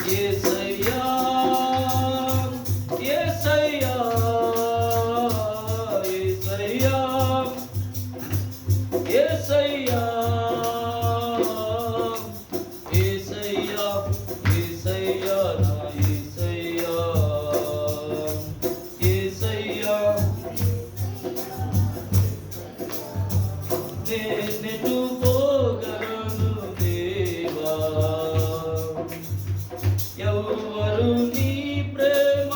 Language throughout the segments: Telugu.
యేసయ్యా యేసయ్యా యేసయ్యా యేసయ్యా యేసయ్యా యేసయ్యా నా యేసయ్యా యేసయ్యా నేనెటు పోగలను దేవా ఎవరు నీ ప్రేమ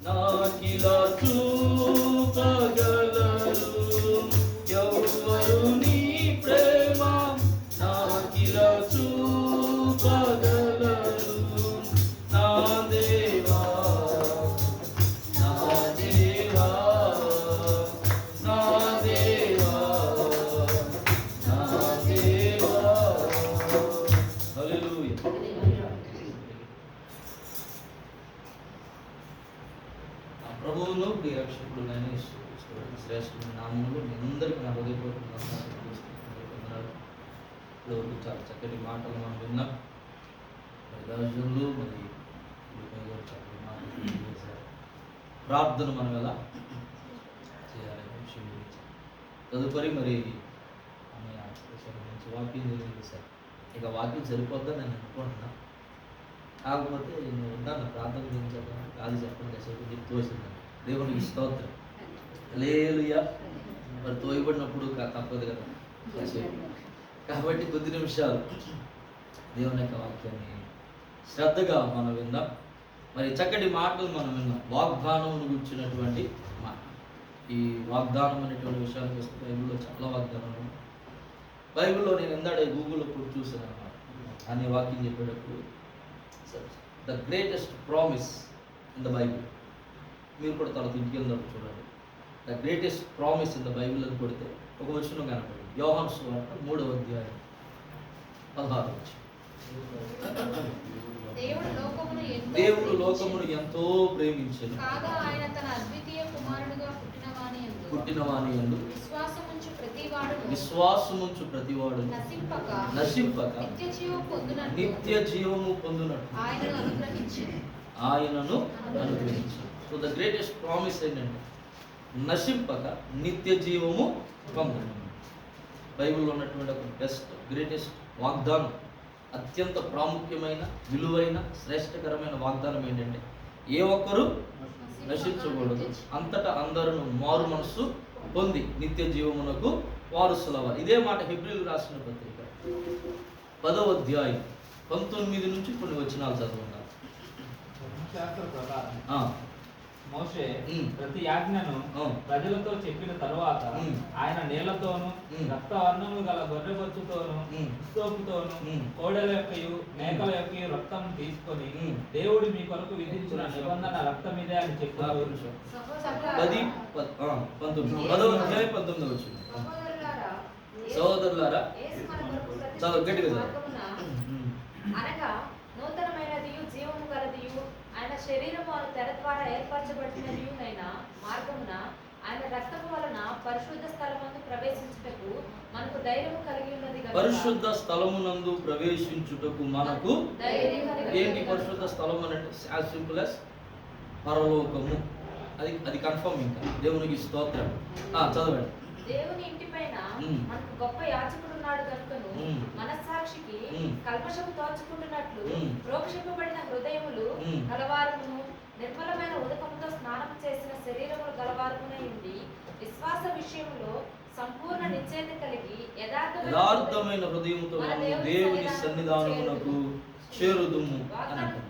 నాకిలా చూపగలరు ఎవరు నీ ప్రేమ నాకిలా చూపగలరు నా దేవా నా దేవా నా దేవా నా దేవా హల్లెలూయా. ప్రభువును ప్రియరక్షకుడు శ్రేష్ఠమైన నామములో మీ అందరికీ నా హృదయపూర్వక వందనాలు. ఇప్పుడు చాలా చక్కటి మాటలు మనం విన్నాం. దర్శనులు మరి చక్కటి మాటలు చేశారు. ప్రార్థన మనం ఎలా చేయాలనే విషయం గురించి తదుపరి మరి మంచి వాక్యం చేశారు. ఇక వాక్యం సరిపోద్దని నేను అనుకుంటున్నా. కాకపోతే నేను ఉన్నాను ప్రార్థన గురించి కాదు చెప్పండి కాసేపు చెప్తూ వచ్చింది. దేవునికి స్తోత్రం హల్లెలూయా. మరి తోయబడినప్పుడు తప్పదు కదా కాసేపు. కాబట్టి కొద్ది నిమిషాలు దేవుని యొక్క వాక్యాన్ని శ్రద్ధగా మనం విందాం. మరి చక్కటి మాటలు మనం విన్నాం. వాగ్దానమును గుర్చినటువంటి మాట. ఈ వాగ్దానం అనేటువంటి విషయానికి వస్తే బైబిల్లో చాలా వాగ్దానాలు ఉన్నాయి. బైబిల్లో నేను ఎందాడే గూగుల్లో కూడా చూసాను అన్నమాట. అనే వాక్యం చెప్పేటప్పుడు the greatest promise in the Bible, మీరు కూడా తల ఇంటికి వెళ్ళినప్పుడు చూడండి. The greatest promise in the Bible అని కొడితే ఒక వచనం కనపడింది. యోహాను సువార్త 3వ అధ్యాయం 16వ వచనం. దేవుడు లోకమును ఎంతో ప్రేమించెను, ఆయన తన అద్వితీయ కుమారుడుగా పుట్టినవాని యందు విశ్వాసముంచు ప్రతివాడు నశింపక నిత్య జీవము పొందునట్టు ఆయనను అనుగ్రహించు. సో ద గ్రేటెస్ట్ ప్రామిస్ ఏంటంటే నశింపక నిత్య జీవము పొందును. బైబిల్లో ఉన్నటువంటి ఒక గ్రేటెస్ట్ వాగ్దానం, అత్యంత ప్రాముఖ్యమైన విలువైన శ్రేష్టకరమైన వాగ్దానం ఏంటంటే ఏ ఒక్కరూ నశించకూడదు, అంతటా అందరూ మారు మనస్సు పొంది నిత్య జీవమునకు వారసులవ్వాలి. ఇదే మాట హెబ్రీయులకు రాసిన పత్రిక 10వ అధ్యాయం 19 నుంచి కొన్ని వచనాలు చదువుకుంటారు. మోషే ప్రతి ఆజ్ఞను ప్రజలతో చెప్పిన తరువాత ఆయన నీళ్లతోను రక్తవర్ణము గల గొర్రెబొచ్చుతోను ఉస్తోపుతోను కోడెల యొక్కయు మేకల యొక్కయు రక్తం తీసుకొని దేవుడు మీ కొరకు విధించిన నిబంధన రక్తమిదే అని చెప్పారు. 10:19 సహోదరులారా చాలా గట్టిగా అనగా నూతనమైనదియు జీవము గలదియు ఆయన శరీరము ఆయన తెర ద్వారా ఏర్పరచబడినదియునైనా మార్గమున ఆయన రక్తము వలన పరిశుద్ధ స్థలమందు ప్రవేశించుటకు మనకు ధైర్యము కలిగి ఉన్నది. పరిశుద్ధ స్థలమునందు ప్రవేశించుటకు మనకు ఏంటి? పరిశుద్ధ స్థలం అంటే యాజ్ సింపుల్ యాజ్ పరలోకము. అది కన్ఫర్మ్. ఇంకా దేవునికి స్తోత్రం. చదవండి. దేవుని ఇంటి పైన మనకు గొప్ప యాజకుడు ఉన్నాడు కనుకను మనస్సాక్షికి కల్మషము తోచుకుంటున్నట్లు ప్రోక్షింపబడిన హృదయములు గలవారమును నిర్మలమైన ఉదకముతో స్నానం చేసిన శరీరములు గలవారమునై ఉండి విశ్వాస విషయంలో సంపూర్ణ నిశ్చయత కలిగి యథార్థమైన హృదయముతో దేవుని సన్నిధానమునకు చేరుదుము అని అంటారు.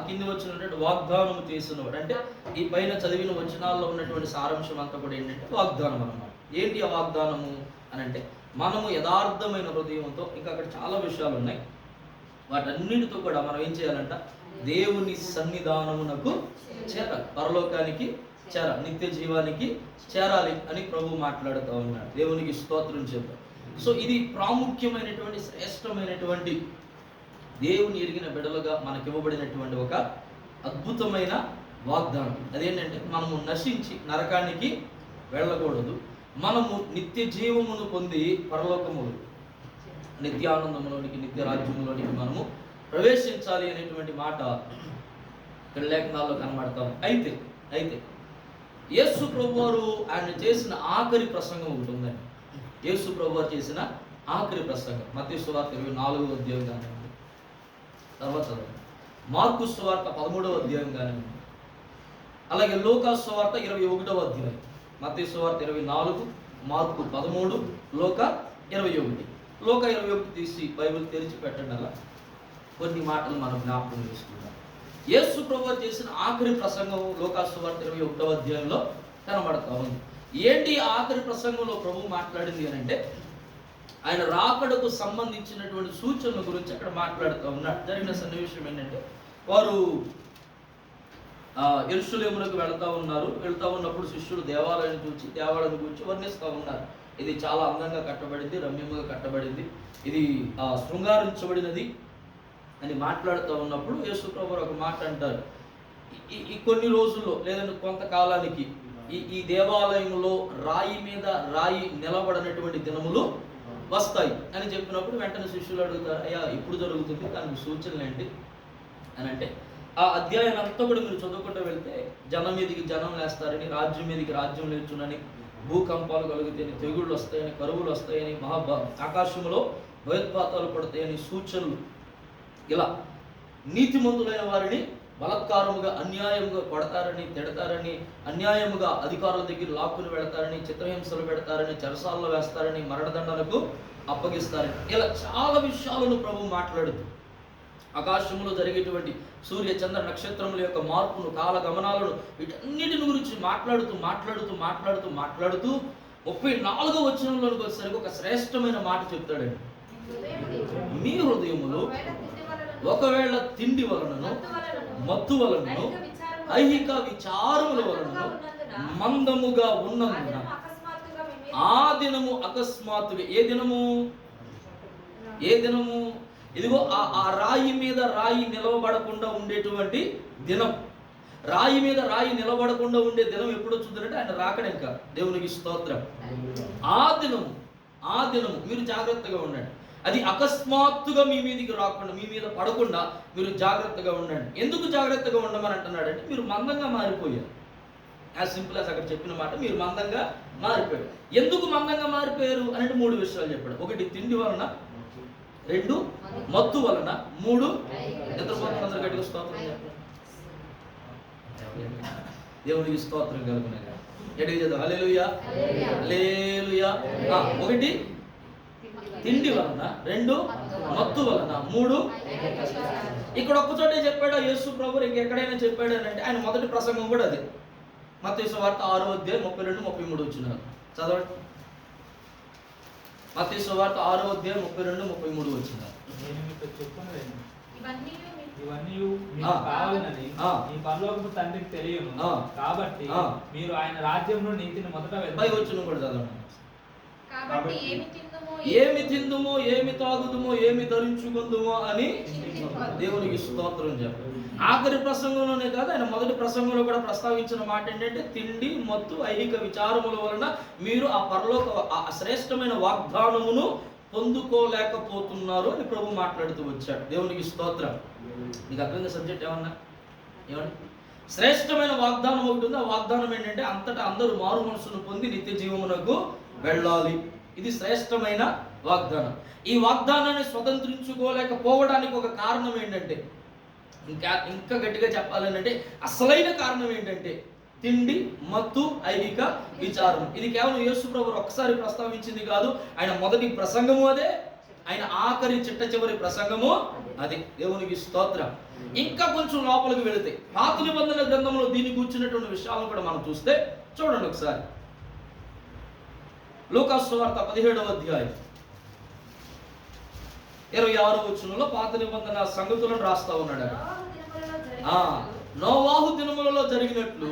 కింది వచ్చినటువంటి వాగ్దానం చేసినవాడు అంటే ఈ పైన చదివిన వచనాల్లో ఉన్నటువంటి సారాంశం అంతా కూడా ఏంటంటే వాగ్దానం అన్నమాట. ఏంటి ఆ వాగ్దానము అని అంటే మనము యథార్థమైన హృదయంతో, ఇంకా అక్కడ చాలా విషయాలు ఉన్నాయి, వాటన్నిటితో కూడా మనం ఏం చేయాలంట? దేవుని సన్నిధానమునకు చేరాలి, పరలోకానికి చేరాలి, నిత్య జీవానికి చేరాలి అని ప్రభు మాట్లాడుతూ ఉన్నాడు. దేవునికి స్తోత్రం చెప్పారు. సో ఇది ప్రాముఖ్యమైనటువంటి శ్రేష్టమైనటువంటి దేవుని ఎరిగిన బిడ్డలుగా మనకి ఇవ్వబడినటువంటి ఒక అద్భుతమైన వాగ్దానం. అదేంటంటే మనము నశించి నరకానికి వెళ్ళకూడదు, మనము నిత్య జీవమును పొంది పరలోకములు నిత్యానందములోనికి, నిత్య రాజ్యములోనికి మనము ప్రవేశించాలి అనేటువంటి మాట ఇక్కడ లేఖనాల్లో కనబడతాం. అయితే యేసు ప్రభువారు ఆయన చేసిన ఆఖరి ప్రసంగం ఒకటి ఉందండి. యేసు ప్రభువారు చేసిన ఆఖరి ప్రసంగం మత్తయి సువార్త 24వ అధ్యాయం కానివ్వండి, తర్వాత మార్కు సువార్త 13వ అధ్యాయం కానివ్వండి, అలాగే లూకా సువార్త 21వ అధ్యాయం. మత్తయి సువార్త 24, మార్కు 13, లూకా 21. లూకా 21 తీసి బైబిల్ తెరిచి పెట్టండి. అలా కొన్ని మాటలు మనం జ్ఞాపకం చేసుకుందాం. యేసు ప్రభువు చేసిన ఆఖరి ప్రసంగం లూకా సువార్త 21వ అధ్యాయంలో కనబడతా ఉంది. ఏంటి ఆఖరి ప్రసంగంలో ప్రభు మాట్లాడింది అని అంటే ఆయన రాకడకు సంబంధించినటువంటి సూచనల గురించి అక్కడ మాట్లాడుతూ ఉన్నాడు. జరిగిన సన్నివేశం ఏంటంటే వారు యెరూషలేమునకు వెళ్తా ఉన్నప్పుడు శిష్యులు దేవాలయాన్ని గురించి వర్ణిస్తూ ఉన్నారు. ఇది చాలా అందంగా కట్టబడింది, రమ్యంగా కట్టబడింది, ఇది శృంగారించబడినది అని మాట్లాడుతూ ఉన్నప్పుడు యేసు ప్రభువు ఒక మాట అంటారు, ఈ కొన్ని రోజుల్లో లేదంటే కొంతకాలానికి ఈ దేవాలయంలో రాయి మీద రాయి నిలబడినటువంటి దినములు వస్తాయి అని చెప్పినప్పుడు వెంటనే శిష్యులు అడుగుతారు, అయ్యా ఇప్పుడు జరుగుతుంది, దానికి సూచనలు ఏంటి అని అంటే ఆ అధ్యాయం అంతా కూడా మీరు చదువుకుంటూ వెళ్తే జనం మీదకి జనం లేస్తారని, రాజ్యం మీదకి రాజ్యం లేచునని, భూకంపాలు కలుగుతాయని, తెగుళ్ళు వస్తాయని, కరువులు వస్తాయని, ఆకాశంలో భయోత్పాతాలు పడతాయని సూచనలు, ఇలా నీతిమంతులైన వారిని బలత్కారముగా అన్యాయముగా కొడతారని, తిడతారని, అన్యాయముగా అధికారుల దగ్గర లాక్కుని వెళతారని, చిత్రహింసలు పెడతారని, చెరసాల్లో వేస్తారని, మరణదండలకు అప్పగిస్తారని, ఇలా చాలా విషయాలను ప్రభు మాట్లాడుతూ ఆకాశంలో జరిగేటువంటి సూర్య చంద్ర నక్షత్రముల యొక్క మార్పును, కాల గమనాలను, వీటన్నిటిని గురించి మాట్లాడుతూ 34వ వచనంలోకి వచ్చేసరికి ఒక శ్రేష్టమైన మాట చెప్తాడండి. మీ హృదయములు ఒకవేళ తిండి వలనను, మత్తు వలనను, ఐహిక విచారముల వలనను మందముగా ఉన్నందున ఆ దినము అకస్మాత్తుగా, ఏ దినము ఇదిగో ఆ రాయి మీద రాయి నిలవబడకుండా ఉండేటువంటి దినం, రాయి మీద రాయి నిలబడకుండా ఉండే దినం ఎప్పుడు వచ్చిందంటే ఆయన రాకడ. ఇంకా దేవునికి స్తోత్రం. ఆ దినము మీరు జాగ్రత్తగా ఉండండి. అది అకస్మాత్తుగా మీ మీదకి రాకుండా, మీ మీద పడకుండా మీరు జాగ్రత్తగా ఉండండి. ఎందుకు జాగ్రత్తగా ఉండమని అంటున్నాడంటే మీరు మందంగా మారిపోయారు. యాజ్ సింపుల్ యాజ్ అక్కడ చెప్పిన మాట, మీరు మందంగా మారిపోయారు. ఎందుకు మందంగా మారిపోయారు అంటే 3 విషయాలు చెప్పాడు. 1 తిండి వలన, 2 మత్తు వలన, 3 నిద్రపోతున్న గట్టిగా స్తోత్రం చెప్పండి. దేవునికి స్తోత్రం కలుగునే. ఎడికి చేద్దాం. హల్లెలూయా, హల్లెలూయా. 1 తిండి వలన, 2 మత్తు వలన, 3 ఇక్కడ ఒక్కచోటే చెప్పాడు యేసు ప్రభు. ఇంకెక్కడైనా చెప్పాడు అని అంటే ఆయన మొదటి ప్రసంగం కూడా అది. మత్తయి సువార్త 6వ అధ్యాయం 32, 33 వచ్చినారు చదవండి. మత్తయి సువార్త 6వ అధ్యాయం 32, 33 వచ్చినారు. ఇవన్నీ కావాలని ఈ పరలోకపు తండ్రికి తెలియను, కాబట్టి మీరు ఆయన రాజ్యంలో నీతిని మొదట వచ్చిన కూడా చదవండి. కాబట్టి ఏమి తిందుమో, ఏమి తాగుదుమో, ఏమి ధరించుకుందుమో అని దేవునికి స్తోత్రం చెప్పారు. ఆఖరి ప్రసంగంలోనే కాదు, ఆయన మొదటి ప్రసంగంలో కూడా ప్రస్తావించిన మాట ఏంటంటే తిండి, మత్తు, ఐహిక విచారముల వలన మీరు ఆ పరలోక ఆ శ్రేష్టమైన వాగ్దానమును పొందుకోలేకపోతున్నారు అని ప్రభు మాట్లాడుతూ వచ్చాడు. దేవునికి స్తోత్రం. మీకు అర్థమైంది సబ్జెక్ట్ ఏమన్నా? ఏమండి? శ్రేష్టమైన వాగ్దానం ఒకటి ఉంది. ఆ వాగ్దానం ఏంటంటే అంతటా అందరూ మారు మనసును పొంది నిత్య జీవమునకు వెళ్ళాలి. ఇది శ్రేష్టమైన వాగ్దానం. ఈ వాగ్దానాన్ని స్వతంత్రించుకోలేకపోవడానికి ఒక కారణం ఏంటంటే, ఇంకా గట్టిగా చెప్పాలంటే అసలైన కారణం ఏంటంటే తిండి, మత్తు, ఐహిక విచారం. ఇది కేవలం యేసు ప్రభువు ఒక్కసారి ప్రస్తావించింది కాదు. ఆయన మొదటి ప్రసంగము అదే, ఆయన ఆఖరి చిట్ట ప్రసంగము అది. దేవునికి స్తోత్రం. ఇంకా కొంచెం లోపలికి వెళితే పాత నిబంధన గ్రంథంలో దీన్ని కూర్చున్నటువంటి విషయాలను కూడా మనం చూస్తే చూడండి ఒకసారి. లూకా సువార్త 17వ అధ్యాయం 26వ వచనంలో పాత నిబంధన సంగతులను రాస్తా ఉన్నాడు. నోవాహు దినములలో జరిగినట్లు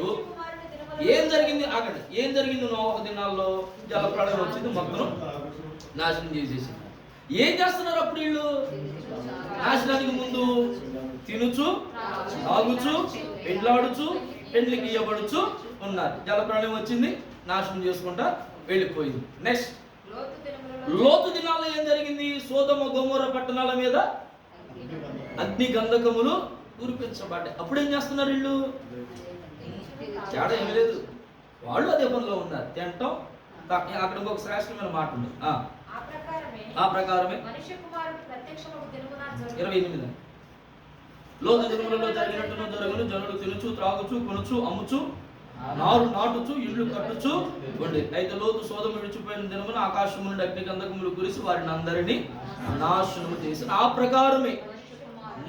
ఏం జరిగింది? ఆగండి. ఏం జరిగింది నోవాహు దినాల్లో? జలప్రళయం వచ్చింది, మొత్తం నాశనం చేసేసింది. ఏం చేస్తున్నారు అప్పుడు వీళ్ళు? నాశనానికి ముందు తినుచు, తాగుచు, పెండ్లాడుచు, పెండ్లికి ఇయ్యబడుచు ఉన్నారు. జలప్రళయం వచ్చింది, నాశనం చేసుకుంటా వెళ్ళిపోయింది. నెక్స్ట్ లోతు దినాల్లో ఏం జరిగింది? సోదొమ గొమొర్రా పట్టణాల మీద అగ్ని గంధకములు కురిపించబడ్డాయి. అప్పుడేం చేస్తున్నారు వీళ్ళు? తేడా ఏమీ లేదు, వాళ్ళు అదే పనిలో ఉన్నారు. తింటాం. అక్కడ ఇంకొక శ్రేష్టమైన మాట ఉంది. ఆ ప్రకారమే 28 లోతు దినములలో జరిగినట్టును జరుగును. జనులు తినుచు త్రాగుచు కొనుచు అమ్ముచు నారు నాటుచు ఇండ్లు కట్టుచు ఉండి. అయితే లోతు సోదము విడిచిపోయిన దినమున ఆకాశము నుండి అగ్ని గంధకములు కురిసి వారిని అందరినీ నాశనము చేసి ఆ ప్రకారమే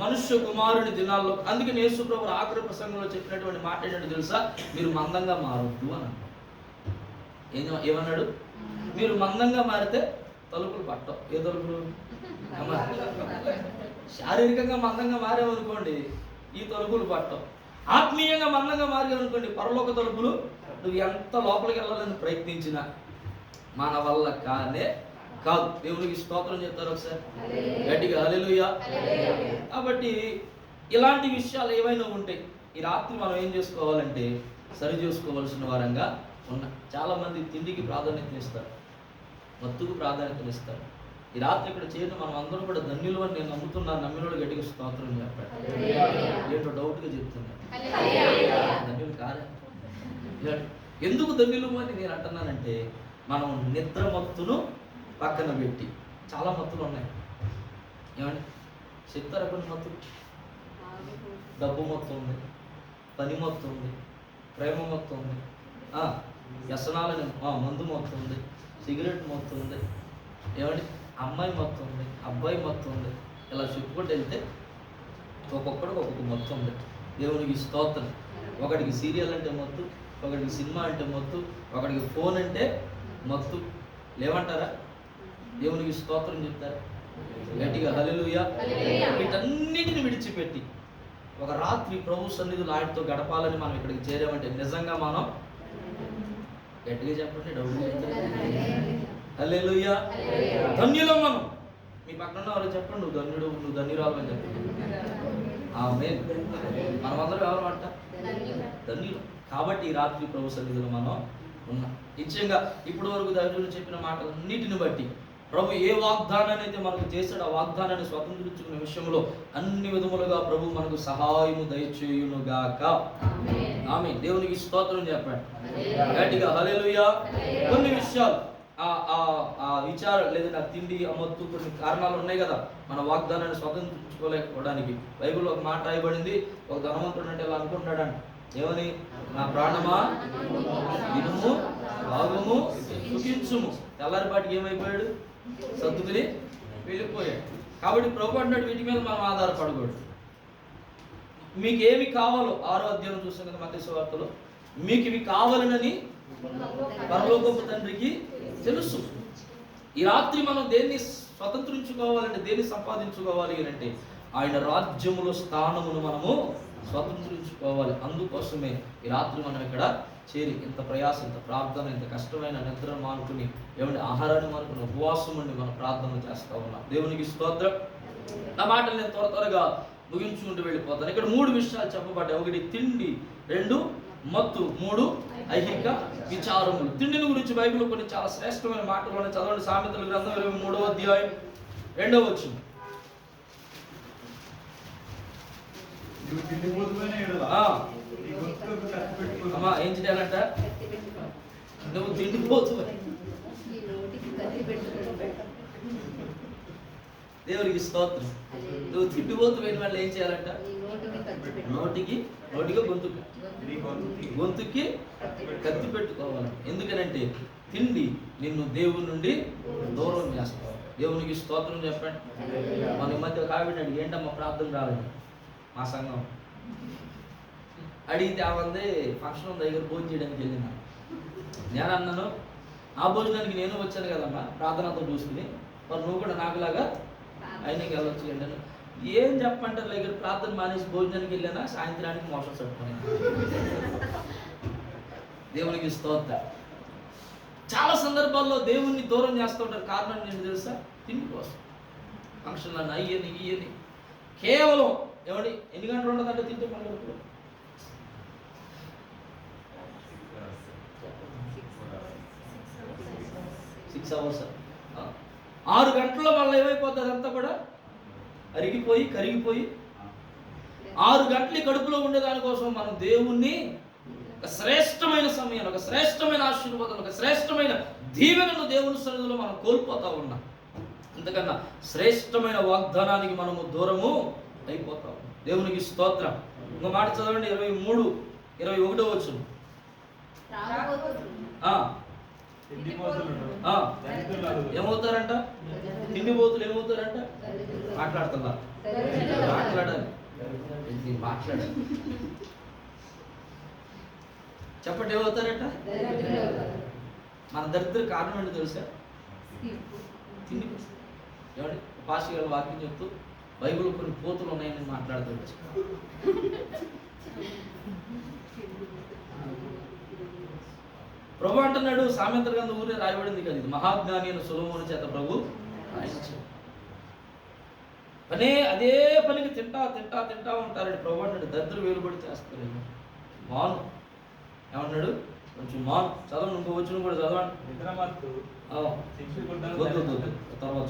మనుష్య కుమారుని దినాల్లో. అందుకే యేసు ప్రభువు ఆఖరి ప్రసంగంలో చెప్పినటువంటి మాట ఏంటంటే తెలుసా? మీరు మందంగా మారొద్దు అని అన్నాడు. ఏమన్నాడు? మీరు మందంగా మారితే తలుపులు పట్టవు. ఏ తలుపులు? శారీరకంగా మందంగా మారేమనుకోండి, ఈ తలుపులు పట్టవు. ఆత్మీయంగా మందంగా మారేమనుకోండి, పరలోక తలుపులు నువ్వు ఎంత లోపలికి వెళ్ళాలని ప్రయత్నించినా మన వల్ల కానే కాదు. దేవునికి స్తోత్రం చెప్తారు ఒకసారి గట్టిగా హల్లెలూయా. కాబట్టి ఇలాంటి విషయాలు ఏమైనా ఉంటాయి, ఈ రాత్రి మనం ఏం చేసుకోవాలంటే సరి చేసుకోవాల్సిన వారంగా ఉన్నా. చాలామంది తిండికి ప్రాధాన్యత ఇస్తారు, మత్తుకు ప్రాధాన్యత ఇస్తారు. ఈ రాత్రి ఇక్కడ చేయడం మనం అందరం కూడా ధన్యులు అని నేను నమ్ముతున్నాను. నమ్మినోడు గట్టిగా స్తోత్రం చెప్పాడు. ఏంటో డౌట్గా చెప్తున్నాను, ధన్యులు కాదే. ఎందుకు ధన్యులు అని నేను అంటున్నానంటే, మనం నిద్ర మత్తును పక్కన పెట్టి, చాలా మత్తులు ఉన్నాయి. ఏమండి చెప్తారు? కొన్ని మత్తులు, డబ్బు మొత్తం ఉంది, పని మొత్తం ఉంది, ప్రేమ మొత్తం ఉంది, వ్యసనాలని మందు మొత్తం ఉంది, సిగరెట్ మొత్తం ఉంది, ఏమండి అమ్మాయి మొత్తం ఉంది, అబ్బాయి మొత్తం ఉంది. ఇలా చెప్పుకుంటూ వెళ్తే ఒక్కొక్కడికి ఒక్కొక్క మొత్తం ఉంది. దేవునికి స్తోత్రం. ఒకడికి సీరియల్ అంటే మత్తు, ఒకడికి సినిమా అంటే మత్తు, ఒకడికి ఫోన్ అంటే మత్తు. లేవంటారా? దేవునికి స్తోత్రం చెప్తారా గట్టిగా హల్లెలూయా. వీటన్నిటిని విడిచిపెట్టి ఒక రాత్రి ప్రభు సన్నిధులు ఆయనతో గడపాలని మనం ఇక్కడికి చేరామంటే నిజంగా మనం గట్టిగా చెప్పండి, డౌట్ హల్లెలూయా. ధన్యులం మనం. మీ పక్కన వాళ్ళు చెప్పండి, నువ్వు ధన్యుడు, నువ్వు ధన్యురాలు అని చెప్పండి. ఆమేన్. మనమందరం ఎవరు అంట? ధన్యులు. కాబట్టి ఈ రాత్రి ప్రభు సన్నిధిలో మనం ఉన్నాం. నిశ్చయంగా ఇప్పటి వరకు దైవజనులు చెప్పిన మాటలన్నిటిని బట్టి ప్రభు ఏ వాగ్దానాన్ని అయితే మనకు చేశాడు, ఆ వాగ్దానాన్ని స్వతంత్రించుకునే విషయంలో అన్ని విధములుగా ప్రభు మనకు సహాయము దయచేయునుగాక. ఆమేన్. దేవునికి స్తోత్రం చెప్పండి గట్టిగా హల్లెలూయా. కొన్ని విషయాలు ఆ విచారం లేదా తిండి అమ్మొత్తు కొన్ని కారణాలు ఉన్నాయి కదా మన వాగ్దానాన్ని స్వతంత్రించుకోలేకపోవడానికి. బైబిల్లో ఒక మాట రాయబడింది, ఒక ధనవంతుడు అంటే ఇలా అనుకుంటున్నాడంట, ఏమని? నా ప్రాణమా వినుము, భాగము, సుఖించుము. తెల్లారిపాటికి ఏమైపోయాడు? సర్దుకుని వెళ్ళిపోయాడు. కాబట్టి ప్రభు అంటున్నాడు, వీటి మీద మనం ఆధారపడకూడదు. మీకు ఏమి కావాలో 6వ అధ్యాయం చూసాం కదా మత్తయి సువార్తలో, మీకు ఇవి కావాలనని పరలోకపు తండ్రికి తెలుసు. ఈ రాత్రి మనం దేన్ని స్వతంత్రించుకోవాలంటే, దేన్ని సంపాదించుకోవాలి అంటే ఆయన రాజ్యములో స్థానమును మనము స్వతంత్రించుకోవాలి. అందుకోసమే ఈ రాత్రి మనం ఇక్కడ చేరి ఇంత ప్రయాసం, ఇంత ప్రార్థన, ఇంత కష్టమైన నిద్ర మానుకుని, ఏమంటే ఆహారాన్ని మానుకుని ఉపవాసం ఉండి మనం ప్రార్థన చేస్తూ ఉన్నాం. దేవునికి స్తోత్రం. నా మాటలు నేను త్వరగా ముగించుకుంటూ వెళ్ళిపోతాను. ఇక్కడ 3 విషయాలు చెప్పబడ్డాయి. 1 తిండి, 2 మత్తు, 3 ఐహిక విచారములు. తిండిని గురించి బైబిల్లో కొన్ని చాలా శ్రేష్టమైన మాటలు ఉన్నాయి. చదవండి సామెతల గ్రంథం 23వ అధ్యాయం 2వ వచనం. అమ్మా ఏం చేయాలంట? నువ్వు తిండిపోతున్నా. దేవునికి స్తోత్రం. నువ్వు తిండిపోతున్న వాళ్ళు ఏం చేయాలంట? నోటికి గొంతుకి కత్తి పెట్టుకోవాలి. ఎందుకనంటే తిండి నిన్ను దేవుని నుండి దూరం చేస్తావు. దేవునికి స్తోత్రం చెప్పండి. మన ఈ మధ్య కాబట్టాడు, ఏంటమ్మా ప్రార్థన రాలేదు మా సంఘం అడిగితే ఆమంది ఫంక్షన్ దగ్గర భోజనం చేయడానికి వెళ్ళినా. నేను అన్నాను, ఆ భోజనానికి నేను వచ్చాను కదమ్మా ప్రార్థనతో చూసుకుని, మరి నువ్వు కూడా నాకులాగా ఆయనకి వెళ్ళొచ్చు ఏంటన్నా. ఏం చెప్పంటారు, దగ్గర ప్రార్థన మానేసి భోజనానికి వెళ్ళానా, సాయంత్రానికి మోసం చెప్పుకున్నాను. దేవునికి స్తోత్రం. చాలా సందర్భాల్లో దేవుణ్ణి దూరం చేస్తూ ఉంటారు. కారణం ఏంటి తెలుసా? తిండి కోసం. ఫంక్షన్లను ఇయ్యని కేవలం ఏమండి ఎన్ని గంటలు ఉండదంటే తింటే పనులు 6 hours. 6 గంటల్లో వాళ్ళు ఏమైపోతుంది అంతా కూడా అరిగిపోయి కరిగిపోయి 6 గంటలు కడుపులో ఉండేదానికోసం మనం దేవుణ్ణి ఒక శ్రేష్టమైన సమయాన్ని, ఒక శ్రేష్టమైన ఆశీర్వాదం, ఒక శ్రేష్టమైన దీవెనను దేవుని సన్నిధిలో మనం కోల్పోతా ఉన్నాం. అందుకన్నా శ్రేష్టమైన వాగ్దానానికి మనము దూరము అయిపోతాం. దేవునికి స్తోత్రం. ఇంకో మాట చదవండి, 23-21 వచనం. ఏమవుతారంట? తిండిపోతులు ఏమవుతారంట? మాట్లాడుతుందా? మాట్లాడాలి, మాట్లాడాలి. చెప్పండి, ఏమవుతారంట? మన దరిద్ర కారణం ఏంటో తెలుసా? తిండి. ఏమండి, పాస్టర్ గారు వాక్యం చెప్తూ బైబిల్ కొన్ని పోతులు ఉన్నాయని మాట్లాడుతూ వచ్చి ప్రభు అంటున్నాడు, సామెతల గ్రంథం ఊరే రాయబడింది కదా, ఇది మహాజ్ఞాని అయిన సొలొమోను చేత ప్రభు రాయించాడు. అదే పనికి తింటా ఉంటారండి. ప్రభు అంటాడు, దరిద్ర వేలుబడి చేస్తారు. మాను ఏమన్నాడు? కొంచెం మాను. చదవండి, ఇంకో వచ్చిన కూడా చదవండి. తర్వాత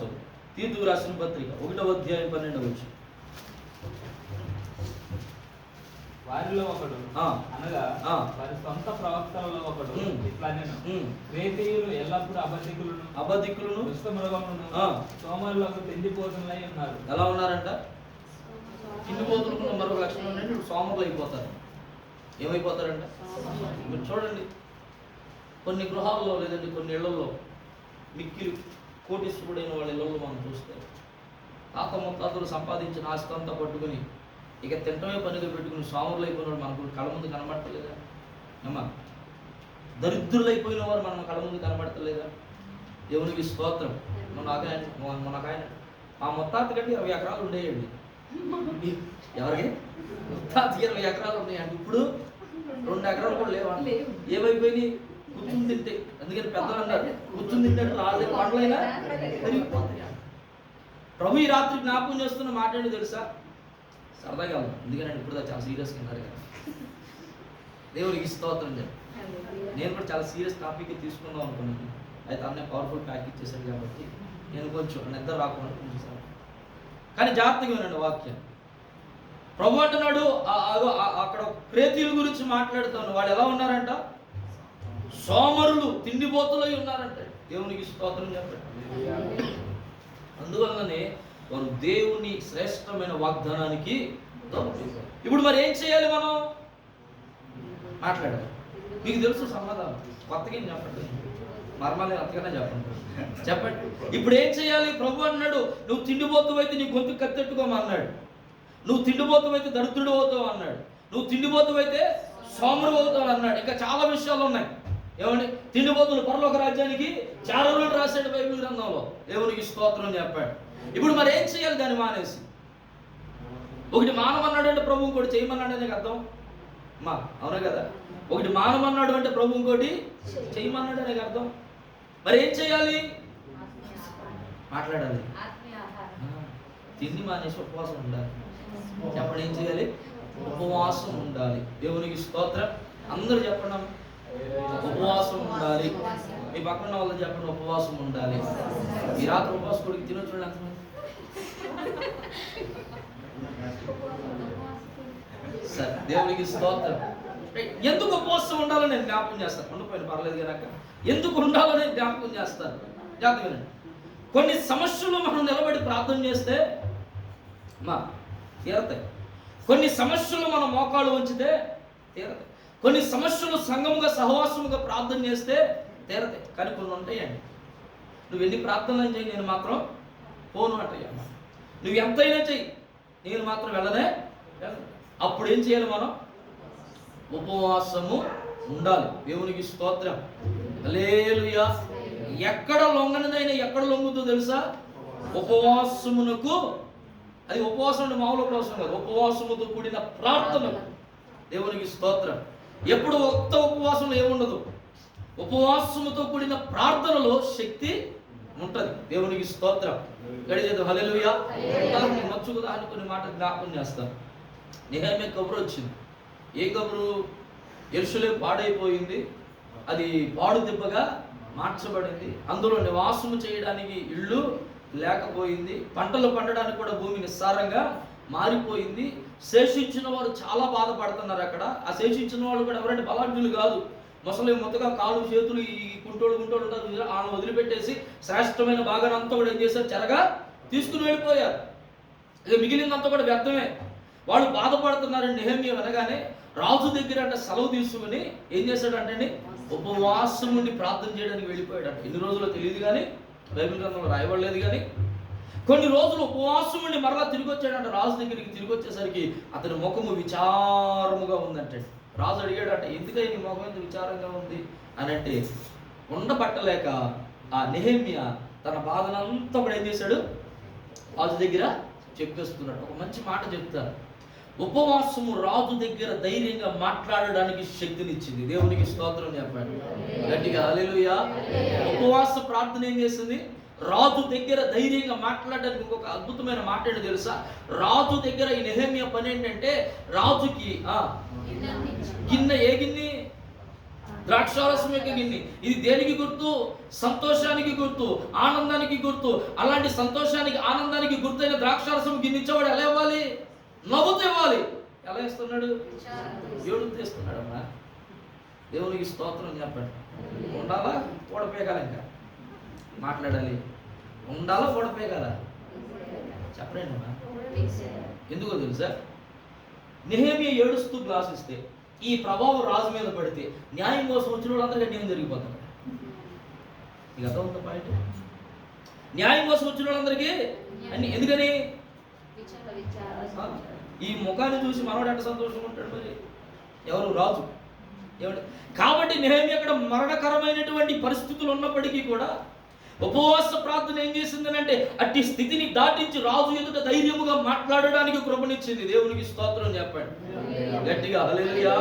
చదువు. తీతుకు రాసిన పత్రిక 1వ అధ్యాయం 12వ వచనం. వారిలో ఒకడు అనగా వారి సొంత ప్రవక్తలలో ఒకడు ఇట్లా నేను క్రేతీయులు ఎల్లప్పుడూ అబద్ధికులను దుష్టమృగములను సోమరులకు తిండిపోతులై ఉన్నారు. ఎలా ఉన్నారంట? తిండిపోతులకు మరొక లక్షణం ఏంటంటే ఇప్పుడు సోమరులు అయిపోతారు. ఏమైపోతారంట? మీరు చూడండి, కొన్ని గృహాల్లో లేదండి కొన్ని ఇళ్లలో మిక్కిలి కోటీశ్వరుడైన వాళ్ళ ఇళ్లలో మనం చూస్తే తాత ముత్తాతలు సంపాదించిన ఆస్తి అంతా పట్టుకుని ఇక తింటమే పనిగా పెట్టుకుని సోమరులు అయిపోయిన మనకు కళ్ళ ముందు కనబడతలేదా? అమ్మా, దరిద్రులైపోయిన వారు మనం కళ్ళ ముందు కనబడతలేదా? దేవునికి స్తోత్రం. మనకాయన మా ముత్తాత కంటే 20 ఎకరాలు ఉండేయండి. ఎవరికి? ముత్తాతకి 20 ఎకరాలు ఉన్నాయండి. ఇప్పుడు 2 ఎకరాలు కూడా లేవండి. ఏమైపోయినాయి? కూర్చుని తింటే. అందుకని పెద్దలు అన్నారు, కూర్చుని తింటే రాజు పంటలైనా పెరిగిపోతాయి. ప్రభు ఈ రాత్రి జ్ఞాపకం చేస్తున్న మాట ఏంటో తెలుసా? సరదాగా ఉంది, ఎందుకంటే ఇప్పుడు చాలా సీరియస్గా ఉన్నారు కదా. దేవునికి స్తోత్రం చెప్పి నేను కూడా చాలా సీరియస్ టాపిక్ తీసుకుందాం అనుకున్నాను. అయితే అన్నీ పవర్ఫుల్ ప్యాకేజ్ చేశాను కాబట్టి నేను కొంచెం నిద్ర రాకుండా కొంచెం, కానీ జాగ్రత్తగా వినండి వాక్యం. ప్రభు అంటున్నాడు, అక్కడ క్రేతీయుల గురించి మాట్లాడుతాను. వాళ్ళు ఎలా ఉన్నారంట? సోమరులు, తిండిపోతులై ఉన్నారంట. దేవునికి స్తోత్రం చెప్పండి. అందువల్లనే వారు దేవుని శ్రేష్టమైన వాగ్దానానికి. ఇప్పుడు మరి ఏం చేయాలి? మనం మాట్లాడాలి. మీకు తెలుసు సమాధానం, కొత్తగా ఏం చెప్పండి, మర్మాలే అంతగానే చెప్పండి. ఇప్పుడు ఏం చేయాలి? ప్రభు అన్నాడు, నువ్వు తిండిపోతు అయితే నీ గొంతు కత్తెట్టుకోమన్నాడు. నువ్వు తిండిపోతు అయితే దరిద్రుడు అవుతావు అన్నాడు. నువ్వు తిండిపోతు అయితే సోమరు అవుతావు అన్నాడు. ఇంకా చాలా విషయాలు ఉన్నాయి. ఏమండి? తిండిపోతులు పరలోక రాజ్యానికి చేరలు రాశాడు బైబిల్ గ్రంథంలో. దేవునికి స్తోత్రం చెప్పాడు. ఇప్పుడు మరి ఏం చేయాలి? దాన్ని మానేసి ఒకటి మానమన్నాడు అంటే ప్రభు ఇంకోటి చేయమన్నాడు అనే అర్థం. అవునా కదా? ఒకటి మానమన్నాడు అంటే ప్రభు ఇంకోటి చేయమన్నాడు అనే అర్థం. మరి ఏం చేయాలి? మాట్లాడాలి. తిండి మానేసి ఉపవాసం ఉండాలి. చెప్పండి, ఏం చేయాలి? ఉపవాసం ఉండాలి. దేవునికి స్తోత్రం. అందరూ చెప్పండి, ఉపవాసం ఉండాలి. మీ పక్కన వాళ్ళు చెప్పండి, ఉపవాసం ఉండాలి. ఈ రాత్రి ఉపవాసం కొడుకు తినొచ్చు అంత. సరే, దేవునికి స్తోత్రం. ఎందుకు ఉపవాసం ఉండాలని నేను జ్ఞాపకం చేస్తాను. ఉండిపోయిన పర్లేదు కనుక ఎందుకు ఉండాలని జ్ఞాపకం చేస్తాను. జాగ్రత్తగా కొన్ని సమస్యలు మనం నిలబడి ప్రార్థన చేస్తే తీరతాయి. కొన్ని సమస్యలు మనం మోకాళ్ళు ఉంచితే తీరతాయి. కొన్ని సమస్యలు సంఘముగా సహవాసముగా ప్రార్థన చేస్తే తీరతాయి. కానీ కొన్ని ఉంటాయండి, నువ్వు ఎన్ని ప్రార్థనలు చేయి, నేను మాత్రం పోను అంటాయమ్మ. నువ్వు ఎంతైనా చెయ్యి, నేను మాత్రం వెళ్ళనే. అప్పుడు ఏం చేయాలి? మనం ఉపవాసము ఉండాలి. దేవునికి స్తోత్రం. హల్లెలూయా. ఎక్కడ లొంగనిదైనా ఎక్కడ లొంగుతుందో తెలుసా? ఉపవాసమునకు. అది ఉపవాసం అంటే మామూలు ఉపవాసం కాదు, ఉపవాసముతో కూడిన ప్రార్థన. దేవునికి స్తోత్రం. ఎప్పుడు ఒక్క ఉపవాసంలో ఏముండదు, ఉపవాసముతో కూడిన ప్రార్థనలో శక్తి ఉంటుంది. దేవునికి స్తోత్రం. గడిచేది హల్లెలూయా. మచ్చుకు దాని కొన్ని మాటలు జ్ఞాపకం చేస్తాను. నెహెమ్యా కబురు వచ్చింది. ఏ కబురు? యెరూషలేము పాడైపోయింది, అది పాడు దిబ్బగా మార్చబడింది, అందులో నివాసము చేయడానికి ఇళ్ళు లేకపోయింది, పంటలు పండడానికి కూడా భూమి నిస్సారంగా మారిపోయింది. శేషించిన వారు చాలా బాధపడుతున్నారు. అక్కడ ఆ శేషించిన వాళ్ళు కూడా ఎవరంటే బలాఢ్యులు కాదు, ముసలి మొత్తగా కాళ్ళు చేతులు ఈ గుంటోడు ఉంటారు, వాళ్ళని వదిలిపెట్టేసి శ్రేష్టమైన భాగాన్ని అంతా కూడా ఏం చేశారు, చెరగా తీసుకుని వెళ్ళిపోయారు. ఇక మిగిలినంతా కూడా వ్యర్థమే. వాళ్ళు బాధపడుతున్నారు. నెహెమ్యా వినగానే రాజు దగ్గర అంటే సెలవు తీసుకుని ఏం చేశాడంటే ఉపవాసం నుండి ప్రార్థన చేయడానికి వెళ్ళిపోయాడు. ఎన్ని రోజులు తెలియదు కానీ బైబిల్ గ్రంథంలో రాయబడలేదు. కానీ కొన్ని రోజులు ఉపవాసం నుండి మరలా తిరిగి వచ్చాడంట. రాజు దగ్గరికి తిరిగి వచ్చేసరికి అతని ముఖము విచారముగా ఉందంటే. రాజు అడిగాడంట, ఎందుకని నీ ముఖం ఎంత విచారంగా ఉంది అని అంటే, ఉండబట్టలేక ఆ నెహెమ్యా తన బాధనంతా కూడా ఏం చేశాడు, రాజు దగ్గర చెప్పేస్తున్నాడు. ఒక మంచి మాట చెప్తారు, ఉపవాసము రాజు దగ్గర ధైర్యంగా మాట్లాడడానికి శక్తినిచ్చింది. దేవునికి స్తోత్రం చెప్పండి గట్టిగా హల్లెలూయా. ఉపవాస ప్రార్థన ఏం చేస్తుంది, రాజు దగ్గర ధైర్యంగా మాట్లాడడానికి ఇంకొక అద్భుతమైన మాట ఏంటో తెలుసా? రాజు దగ్గర ఈ నెహెమ్యా పని ఏంటంటే, రాజుకి గిన్నె, ఏ గిన్నె, ద్రాక్షారసం యొక్క గిన్నె. ఇది దేనికి గుర్తు? సంతోషానికి గుర్తు, ఆనందానికి గుర్తు. అలాంటి సంతోషానికి ఆనందానికి గుర్తైన ద్రాక్షారసం గిన్నెచ్చేవాడు ఎలా ఇవ్వాలి? నవ్వుతూ ఇవ్వాలి. ఎలా ఇస్తున్నాడు? ఏడుతూ ఇస్తున్నాడు. అమ్మా దేవునికి స్తోత్రం చెప్పండి. ఉండాలా ఓడిపోయగల, ఇంకా మాట్లాడాలి, ఉండాలా ఓడిపోయగల చెప్పండి అమ్మా. ఎందుకో తెలుసా? నెహెమ్యా ఏడుస్తూ గ్లాస్ ఇస్తే ఈ ప్రభావం రాజు మీద పడితే న్యాయం కోసం వచ్చిన వాళ్ళందరికీ అన్యాయం జరిగిపోతాడు. ఇక అర్థం ఉందా పాయింట్? న్యాయం కోసం వచ్చిన వాళ్ళందరికీ అన్ని. ఎందుకని? ఈ ముఖాన్ని చూసి మనవాడు ఎంత సంతోషంగా ఉంటాడు మరి? ఎవరు? రాజు. ఏమంటే కాబట్టి నెహెమ్యా అక్కడ మరణకరమైనటువంటి పరిస్థితులు ఉన్నప్పటికీ కూడా ఉపవాస ప్రార్థన ఏం చేసిందని అంటే, అట్టి స్థితిని దాటించి రాజు ఎదుట ధైర్యముగా మాట్లాడడానికి కృపనిచ్చింది. దేవునికి స్తోత్రం చెప్పండి గట్టిగా హల్లెలూయా,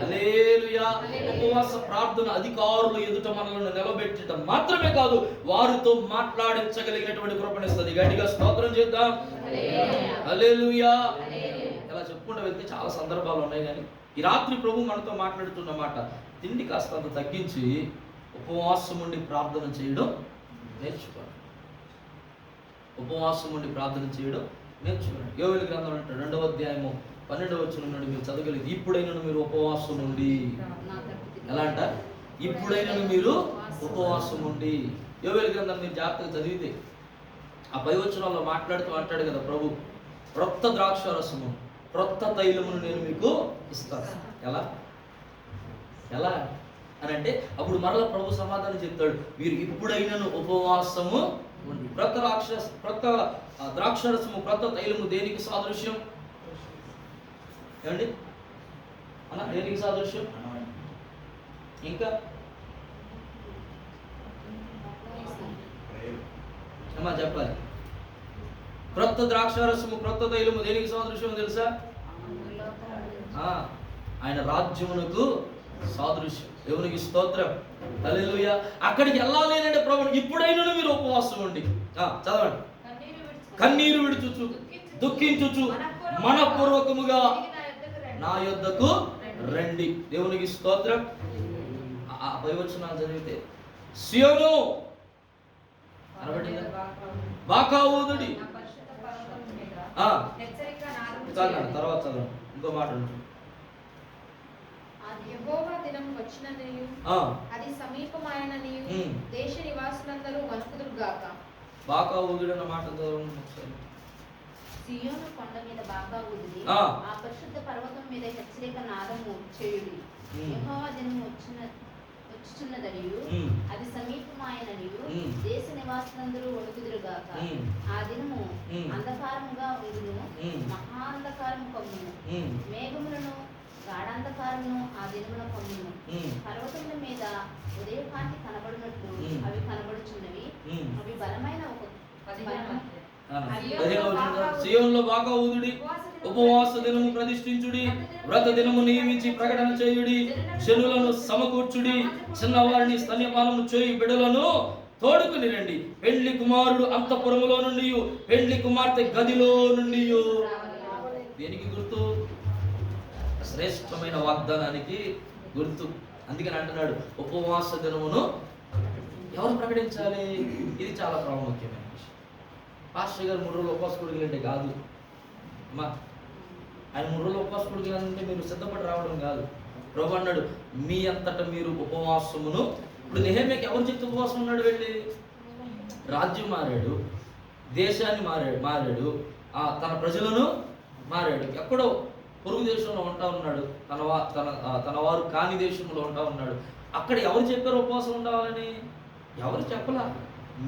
హల్లెలూయా. ఉపవాస ప్రార్థన అధికారులు ఎదుట మనల్ని నిలబెట్టడం మాత్రమే కాదు, వారితో మాట్లాడించగలిగినటువంటి కృపనిస్తుంది. గట్టిగా స్తోత్రం చేద్దాం హల్లెలూయా. ఇలా చెప్పుకుంటూ వెళ్తే చాలా సందర్భాలు ఉన్నాయి. కానీ ఈ రాత్రి ప్రభు మనతో మాట్లాడుతున్న మాట, తిండి కాస్త తగ్గించి ఉపవాసం ఉండి ప్రార్థన చేయడం నేర్చుకోండి. ఉపవాసం ఉండి ప్రార్థన చేయడం నేర్చుకోండి. యోవేలు గ్రంథం అంటాడు 2వ అధ్యాయము 12వ వచనం నుండి మీరు చదవగలిగి, ఇప్పుడైనా మీరు ఉపవాసం ఉండి. ఎలా అంట? ఇప్పుడైనా మీరు ఉపవాసం ఉండి. యోవేలు గ్రంథం మీరు జాగ్రత్తగా చదివితే ఆ 10వ వచనంలో మాట్లాడుతూ అంటాడు కదా ప్రభు, క్రొత్త ద్రాక్షారసము, క్రొత్త తైలమును నేను మీకు ఇస్తాను. ఎలా ఎలా అని అంటే, అప్పుడు మరలా ప్రభు సమాధానం చెప్తాడు, మీరు ఇప్పుడైనాను ఉపవాసము ఉండి. క్రొత్త ద్రాక్షరసము, క్రొత్త తైలము దేనికి సాదృశ్యం? ఏమండి అన్న, దేనికి సాదృశ్యం? ఇంకా అమ్మా చెప్పాలి. క్రొత్త ద్రాక్షారసము, క్రొత్త తైలము దేనికి సాదృశ్యం తెలుసా? ఆయన రాజ్యమునకు సాదృశ్యం. దేవునికి స్తోత్రం హల్లెలూయా. అక్కడికి వెళ్ళాలి అంటే ప్రభు, ఇప్పుడైనా మీరు ఉపవాసం ఉండి. చదవండి. కన్నీరు విడుచుచు దుఃఖించుచు మనపూర్వకముగా నా యొద్దకు రండి. దేవునికి స్తోత్రం. ఆ 10 వచనాలు చదివితే, సియోను బాకా ఊదుడి. తర్వాత చదవండి, ఇంకో మాట ఉంటుంది. యెహోవా దినం వచ్చిననియు అది సమీపమాయననియు దేశ నివాసులందరూ వణుకుదురు గాక. బాకా ఊదుడు అన్న మాట చదవండి. సియోను కొండ మీద బాగా ఊది, ఆ పరిశుద్ధ పర్వతం మీద హెచ్చరిక నాదము చేయుడి. యెహోవా దినం వచ్చుచున్నదనియు అది సమీపమాయననియు దేశ నివాసులందరూ వణుకుదురు గాక. ఆ దినము అంధకారముగా ఉండును, మహా అంధకారము కమ్మును, మేఘములను గాఢాంధకారమును ఆ దినమున కమ్మును. పర్వతముల మీద ఉదయకాంతి కనబడినట్లు అవి కనబడుచున్నవి. అవి బలమైన ఒక సియోనులో బాకా ఊదుడి, ఉపవాస దినము ప్రతిష్ఠించుడి, వ్రత దినము నియమించి ప్రకటన చేయుడి, జనులను సమకూర్చుడి, చిన్నవారిని స్తన్యపానము చేయి బిడ్డలను తోడుకుని రండి. పెండ్లి కుమారుడు అంతఃపురములో నుండి, పెండ్లి కుమార్తె గదిలో నుండి. దేనికి గుర్తు? శ్రేష్టమైన వాగ్దానానికి గుర్తు. అందుకని అంటున్నాడు, ఉపవాస దినమును ఎవరు ప్రకటించాలి? ఇది చాలా ప్రాముఖ్యమైన విషయం. పాస్టర్ గారు 3 రోజులు ఉపవాస కూడికలు అంటే కాదు అమ్మా. ఆయన 3 రోజులు ఉపవాస కూడికలు అంటే మీరు సిద్ధపడి రావడం కాదు. ప్రభు అన్నాడు మీ అంతటా మీరు ఉపవాసమును. ఇప్పుడు నెహెమ్యాకి ఎవరు చెప్తే ఉపవాసం ఉన్నాడు? వెళ్ళి రాజ్యం మారాడు, దేశాన్ని మారాడు, తన ప్రజలను మారాడు. ఎక్కడో పొరుగు దేశంలో ఉంటా ఉన్నాడు, తన వారు కాని దేశంలో ఉంటా ఉన్నాడు. అక్కడ ఎవరు చెప్పారు ఉపవాసం ఉండాలని? ఎవరు చెప్పలా.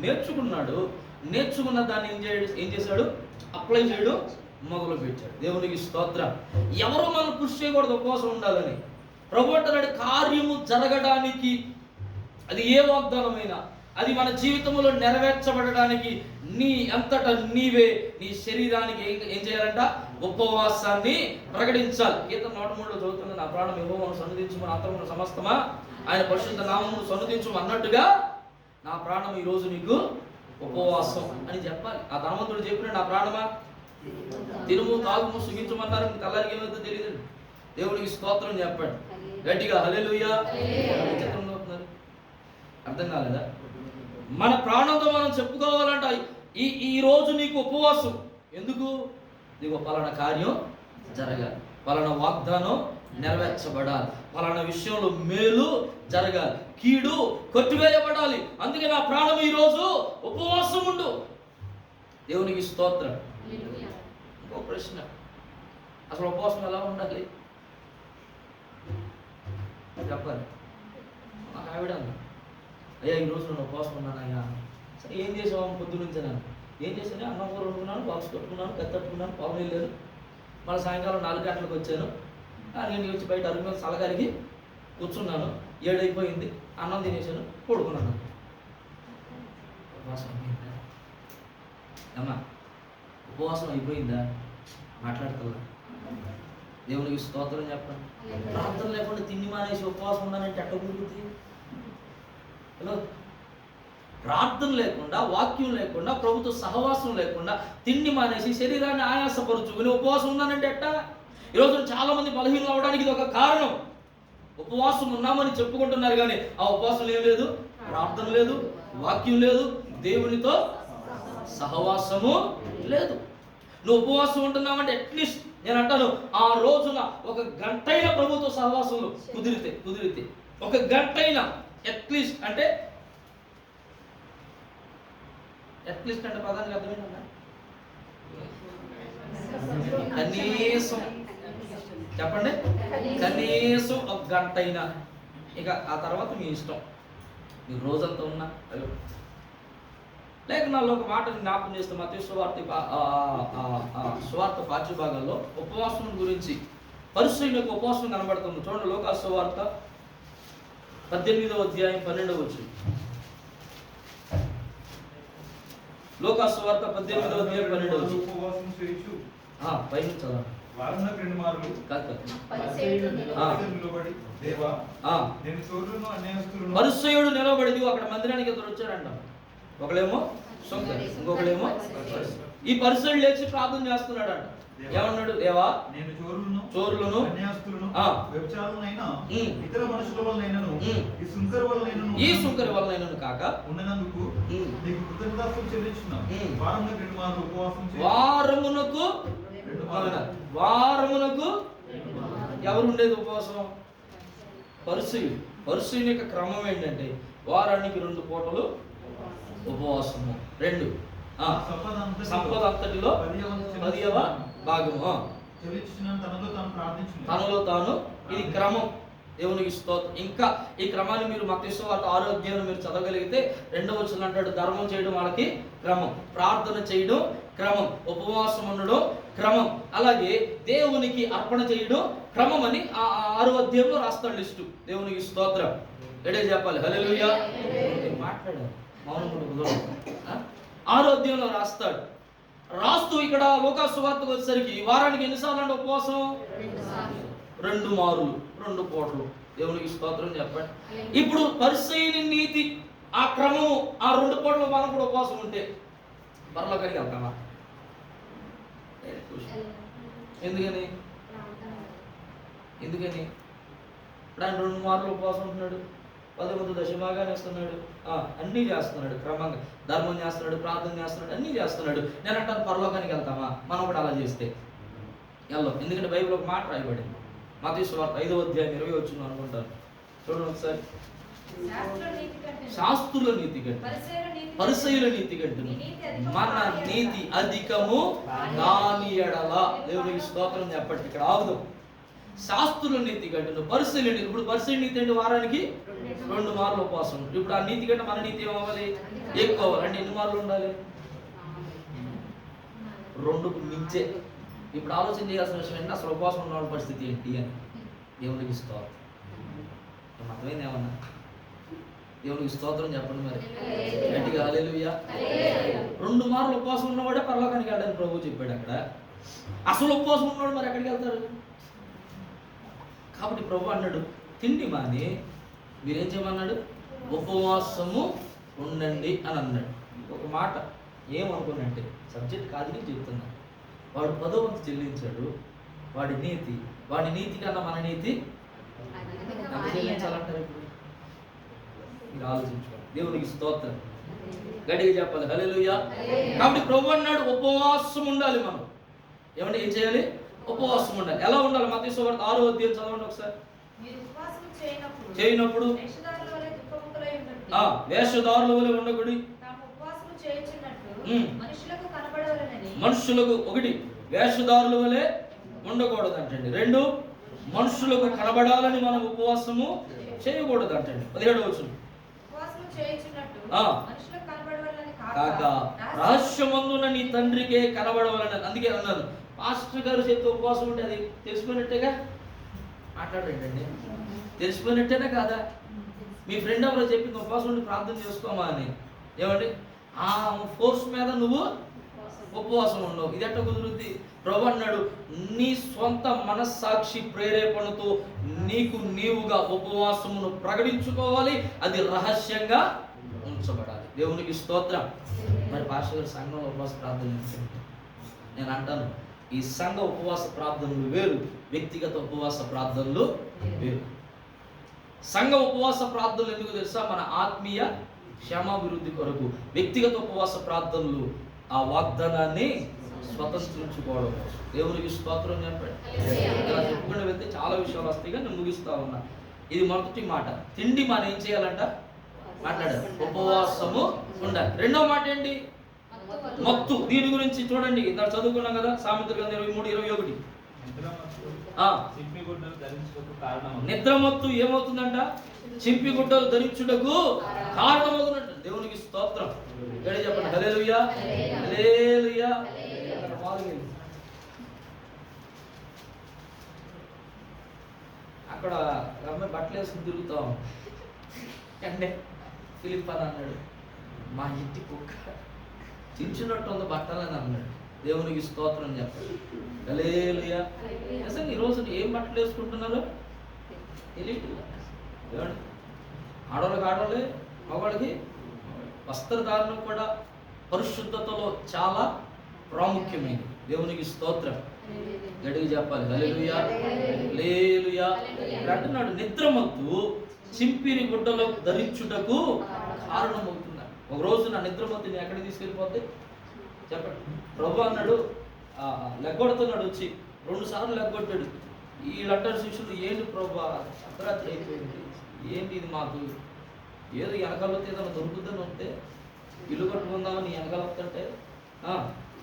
నేర్చుకున్నాడు. నేర్చుకున్న దాన్ని ఏం చేశాడు? అప్లై చేయడం మొదలు పెట్టాడు. దేవునికి స్తోత్రం. ఎవరు మనం కృషి చేయకూడదు ఉపవాసం ఉండాలని. ప్రభు అంటున్నాడు కార్యము జరగడానికి, అది ఏ వాగ్దానమైనా, అది మన జీవితంలో నెరవేర్చబడడానికి నీ అంతటా నీవే నీ శరీరానికి ఏం చేయాలంట? ఉపవాసాన్ని ప్రకటించాలి. గీతం 103లో చదువుతుంది, నా ప్రాణం యెహోవాను సన్నిధించుమని అంతరమున సమస్తమా ఆయన పరిశుద్ధ నామమును సన్నిధించు అన్నట్టుగా నా ప్రాణం ఈరోజు నీకు ఉపవాసం అని చెప్పాలి. ఆ ధనవంతుడు చెప్పిన నా ప్రాణమా తినుము తాగుము సుఖించమన్నారు, కలరికి ఏమైతే తెలియదు. దేవునికి స్తోత్రం చెప్పాడు గట్టిగా, హల్లెలూయా. అర్థం కాలేదా? మన ప్రాణంతో మనం చెప్పుకోవాలంట ఈ రోజు నీకు ఉపవాసం. ఎందుకు? నీకు పలానా కార్యం జరగాలి, పలానా వాగ్దానం నెరవేర్చబడాలి, పలానా విషయంలో మేలు జరగాలి, కీడు కొట్టివేయబడాలి. అందుకే నా ప్రాణం ఈరోజు ఉపవాసం ఉండు. దేవునికి స్తోత్రం. ఇంకో ప్రశ్న, అసలు ఉపవాసం ఎలా ఉండాలి చెప్పాలి. నాకు ఆవిడ అయ్యా ఈరోజు నేను ఉపవాసం ఉన్నాను అయ్యా. సరే ఏం చేసావు? పొద్దు నుంచి నేను ఏం చేశాను? అన్నం కూర వండుకున్నాను, బాక్స్ కట్టుకున్నాను, కట్టుకున్నాను, పొలం వెళ్ళాను, మళ్ళీ సాయంకాలం 4 గంటలకు వచ్చాను. 4 గంటలకు వచ్చి బయట అరుగు మీద సలగారికి కూర్చున్నాను. 7 అయిపోయింది, అన్నం తినేసాను, పడుకున్నాను. ఉపవాసం అయిపోయిందా అమ్మా? ఉపవాసం అయిపోయిందా? మాట్లాడుతున్నా. దేవునికి స్తోత్రం చెప్పండి. ప్రార్థన లేకుండా తిండి మానేసి ఉపవాసం ఉన్నానంటే ఎట్ట కుదురుతుంది? హలో, ప్రార్థన లేకుండా, వాక్యం లేకుండా, ప్రభుత్వ సహవాసం లేకుండా తిండి మానేసి శరీరాన్ని ఆయాసపరుచుకుని ఉపవాసం ఉన్నానంటే ఎట్టా? ఈరోజు చాలా మంది బలహీనం అవడానికి ఇది ఒక కారణం. ఉపవాసం ఉన్నామని చెప్పుకుంటున్నారు కానీ ఆ ఉపవాసం ఏం లేదు, ప్రార్థన లేదు, వాక్యం లేదు, దేవునితో సహవాసము లేదు. నువ్వు ఉపవాసం ఉంటున్నావంటే అట్లీస్ట్ నేను అంటాను ఆ రోజున 1 గంటైనా ప్రభుత్వ సహవాసంలో కుదిరితే 1 గంటైనా అట్లీస్ట్ అంటే పదానికి అర్థమైందా? కనీసం చెప్పండి, కనీసం 1 గంటైనా. ఇక ఆ తర్వాత మీ ఇష్టం, మీరు రోజంతా ఉన్నా. లేఖనాల్లో ఒక మాట జ్ఞాపకం చేస్తే మత్తయి సువార్త పాఠ్యభాగాల్లో ఉపవాసం గురించి పరిశుద్ధులకు ఉపవాసం కనబడుతుంది. చూడండి, లూకాసు సువార్త 18వ అధ్యాయం 12వ వచనం. లూకాసు సువార్త 18వ అధ్యాయం 12వ వచనం. ఉపవాసం చేయుచు పైన చదవండి. వారమునకు 2 మార్లు నిలబడి దేవా నేను చోరులను అన్యాయస్తులను. పరిసయ్యుడు నిలబడి అక్కడ మందిరానికి ఎదురు వచ్చారంట. ఒకళ్ళేమో ఇంకొకళ్ళేమో. ఈ పరిసయ్యుడు లేచి ప్రార్థన చేస్తున్నాడంట. ఏమన్నాడు? దేవా నేను చోరులను అన్యాయస్తులను వ్యభిచారులనైనా ఇతర మనుషుల వలనైనను ఈ సుంకరి వలనైనను కాక ఉన్నందుకు నీకు కృతజ్ఞతాస్తుతులు చెల్లించుచున్నాను. వారమునకు 2 మార్లు ఉపవాసం చేయి. వారమునకు ఎవరు ఉండేది ఉపవాసం? పరిసయ్యుని యొక్క క్రమం ఏంటంటే వారానికి 2 పూటలు ఉపవాసము. 2 సంపద అంతటిలో 10వ భాగము తనలో తాను. ఇది క్రమం. దేవునికి స్తోత్రం. ఇంకా ఈ క్రమాన్ని మీరు మత్తయి సువార్త 6వ అధ్యాయంలో మీరు చదవగలిగితే 2వ వచనం అంటాడు, ధర్మం చేయడం వాళ్ళకి క్రమం, ప్రార్థన చేయడం క్రమం, ఉపవాసం ఉండడం క్రమం, అలాగే దేవునికి అర్పణ చేయడం క్రమం అని 6వ అధ్యాయంలో రాస్తాడు లిస్టు. దేవునికి స్తోత్రం. ఎడే చెప్పాలి హల్లెలూయా. మాట్లాడారు మౌనం కూడా కుదరదు. 6వ అధ్యాయంలో రాస్తాడు. రాస్తూ ఇక్కడ లూకాసు సువార్తకు వచ్చేసరికి వారానికి ఎన్నిసార్లు అంటే ఉపవాసం? 2 మార్లు, 2 పూటలు. దేవునికి స్తోత్రం చెప్పండి. ఇప్పుడు పరిసయ్యుని నీతి, ఆ క్రమము, ఆ 2 పూటలు మనం కూడా ఉపవాసం ఉంటే పరలోకానికి వెళ్తామా? ఎందుకని ఇప్పుడు ఆయన 2 మార్లు ఉపవాసం ఉంటున్నాడు. 10 దశభాగాలు వేస్తున్నాడు, అన్నీ చేస్తున్నాడు, క్రమంగా ధర్మం చేస్తున్నాడు, ప్రార్థన చేస్తున్నాడు, అన్నీ చేస్తున్నాడు. నేను అంటాను పరలోకానికి వెళ్తామా? మనం కూడా అలా చేస్తే వెళ్ళం. ఎందుకంటే బైబిల్ ఒక మాట రాయబడింది, మత్తయి సువార్త 5వ అధ్యాయం 20 వచ్చింది అనుకుంటాను. చూడండి ఒకసారి. శాస్త్రుల నీతి కంటే పరిసయ్యుల నీతి కంటే మన నీతి అధికము దాని ఎడల. దేవునికి స్తోత్రం చెప్పండి. ఇక్కడ ఆగుదాం. శాస్త్రుల నీతి కంటే పరిసయ్యుల నీతి. ఇప్పుడు పరిసయ్యుల నీతి అంటే వారానికి 2 మార్లు ఉపవాసం. ఇప్పుడు ఆ నీతి కంటే మన నీతి ఏమవ్వాలి? ఎక్కువ అవ్వాలి. అంటే ఎన్ని మార్లు ఉండాలి? 2కు మించే. ఇప్పుడు ఆలోచన చేయాల్సిన విషయం ఏంటంటే అసలు ఉపవాసం ఉన్న వాళ్ళ పరిస్థితి ఏంటి అని. దేవునికి స్తోత్రం. అర్థమైంది ఏమన్నా? దేవునికి స్తోత్రం చెప్పండి మరి గట్టిగా హల్లెలూయా. 2 మార్లు ఉపవాసం ఉన్నవాడే పరలోకానికి వెళ్ళాలని ప్రభు చెప్పాడు అక్కడ. అసలు ఉపవాసం ఉన్నవాడు మరి ఎక్కడికి వెళ్తారు? కాబట్టి ప్రభు అన్నాడు తిండి మాని మీరేం చేయమన్నాడు? ఉపవాసము ఉండండి అని అన్నాడు. ఒక మాట ఏమనుకున్నంటే సబ్జెక్ట్ కాదు నేను చెప్తున్నా. వాడు 10వ వంతు చెల్లించాడు. వాడి నీతి కన్నా మన నీతి ఎంత చెల్లించాలంటారు? ఇప్పుడు మీరు ఆలోచించుకోండి. దేవునికి స్తోత్రం. గట్టిగా చెప్పాలి హల్లెలూయా. కాబట్టి ప్రభు అన్నాడు ఉపవాసం ఉండాలి. మనం ఏమంటే ఏం చేయాలి? ఉపవాసం ఉండాలి. ఎలా ఉండాలి? మత్తయి సువార్త 6వ అధ్యాయం చదవండి ఒకసారి. చేయనప్పుడు వేషధారుల వలె ఉండకూడదు. మనుషులకు ఒకటి వేషధారుల వలె ఉండకూడదు అంటండి. 2 మనుషులకు కనబడాలని మనం ఉపవాసము చేయకూడదు అంటండి. 17వ వచనం. కాక రహస్యమందున నీ తండ్రికే కనబడవాలని. అందుకే అన్నాను పాస్టర్ గారు చేతితో ఉపవాసం ఉంటే అది తెలిసిపోయినట్టేగా. మాట్లాడండి, తెలిసిపోయినట్టేనా కాదా? మీ ఫ్రెండ్ ఎవరో చెప్పింది ఉపవాసం ఉండి ప్రార్థన చేసుకోమా అని. ఏమండి ఆ ఫోర్స్ మీద నువ్వు ఉపవాసం ఉండవు. ఇది ఎట్లా కుదురుద్ది? ప్రభు అన్నాడు నీ స్వంత మనస్సాక్షి ప్రేరేపణతో నీవుగా ఉపవాసమును ప్రకటించుకోవాలి. అది రహస్యంగా ఉంచబడాలి. దేవునికి స్తోత్రం. మరి పాస్టర్ గారు సంఘంలో ఉపవాస ప్రార్థన చేస్తుంటే నేను అంటాను ఈ సంఘ ఉపవాస ప్రార్థనలు వేరు, వ్యక్తిగత ఉపవాస ప్రార్థనలు వేరు. సంఘ ఉపవాస ప్రార్థనలు ఎందుకు తెలుసా? మన ఆత్మీయ క్షేమాభివృద్ధి కొరకు. వ్యక్తిగత ఉపవాస ప్రార్థనలు ఆ వాగ్దానాన్ని స్వతంత్రించుకోవడం. దేవునికి స్తోత్రం చెప్పండి. ఇలా చెప్పుకుంటూ వెళ్తే చాలా విషయాలు వస్తాయి, నేను ముగిస్తా ఉన్నా. ఇది మొదటి మాట. తిండి మనం ఏం చేయాలంట? మాట్లాడారు ఉపవాసము ఉండాలి. 2వ మాట ఏంటి? మత్తు. దీని గురించి చూడండి, ఇందాక చదువుకున్నాం కదా, సామెతల గ్రంథం 23:21. నిద్రమత్తు ఏమవుతుందంట? చింపి గుడ్డలు ధరించుటకు కారణమవుతున్నట్టు. దేవునికి స్తోత్రం. గడి చెప్పండి హల్లెలూయా, హల్లెలూయా. అక్కడ అమ్మాయి బట్టలు వేసుకుని తిరుగుతాం అంటే ఫిలిప్ అని అన్నాడు మా ఇంటి కుక్క చించినట్టు ఉంది బట్టలని అన్నాడు. దేవునికి స్తోత్రం చెప్పండి హల్లెలూయా. అసలు ఈరోజు ఏం బట్టలు వేసుకుంటున్నారు తెలియదు. ఏమండి ఆడవాళ్ళకి మగవాళ్ళకి వస్త్రధారణం కూడా పరిశుద్ధతలో చాలా ప్రాముఖ్యమైనది. దేవునికి స్తోత్రం. గడికి చెప్పాలి హల్లెలూయా, హల్లెలూయా. అంటున్నాడు నిద్రమత్తు చింపిరి గుడ్డలో ధరించుటకు కారణమవుతున్నాడు. ఒక రోజు నా నిద్రమత్తుని ఎక్కడికి తీసుకెళ్ళిపోతే చెప్పండి. ప్రభు అన్నాడు లెగ్గొడుతున్నాడు, వచ్చి 2 సార్లు లెగ్గొట్టాడు. వీళ్ళంటారు శిష్యులు ఏంటి ప్రభు అర్ధరాత్రి అయిపోయింది, ఏంటి ఇది మాకు ఏదో వెనకాలతో ఏదైనా దొరుకుతుందని వస్తే ఇల్లు కట్టుకుందామని నీ వెనకాల వస్తుంటే,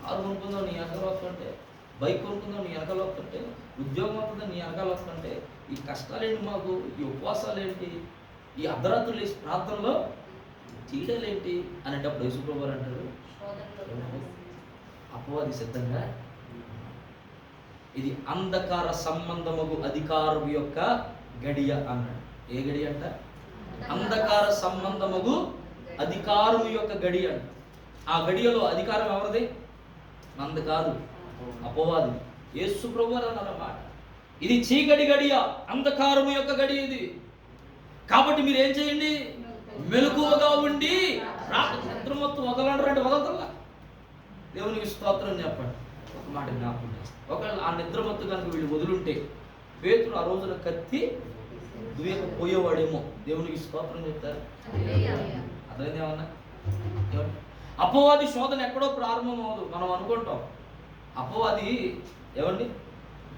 కారు కొనుక్కుందాం నీ వెనకాల వస్తుంటే, బైక్ కొనుక్కుందాం నీ వెనకాల వస్తుంటే, ఉద్యోగం అవుతుందని నీ వెనకాల వస్తుంటే, ఈ కష్టాలేంటి మాకు, ఈ ఉపవాసాలు ఏంటి, ఈ అర్ధరాత్రులు వేసి ప్రార్థనలో చేయడాలేంటి అనేటప్పుడు యేసుప్రభు వారు అంటారు అపవాది సిద్ధంగా ఇది అంధకార సంబంధముగు అధికారం యొక్క గడియ అన్నాడు. ఏ గడియ అంట? అంధకార సంబంధముగు అధికారము యొక్క గడి అంట. ఆ గడియలో అధికారం ఎవరిది? మంది కాదు, అపవాది. యేసు ప్రభువు అన్నమాట ఇది చీకటి గడియ, అంధకారము యొక్క గడి ఇది. కాబట్టి మీరు ఏం చేయండి? మెలకువగా ఉండి నిద్రమత్తు వదలంటారంటే వదలతల్లా. దేవునికి స్తోత్రం చెప్పండి. ఒక మాట జ్ఞాపకం చేస్తాను. ఒకవేళ ఆ నిద్రమత్తు కనుక వీళ్ళు వదులుంటే పేతురు ఆ రోజున కత్తి దువ్వకపోయేవాడేమో. దేవునికి స్తోత్రం చెప్తారు. అర్థమైంది ఏమన్నా? అపవాది శోధన ఎక్కడో ప్రారంభం అవ్వదు. మనం అనుకుంటాం అపవాది ఏమండి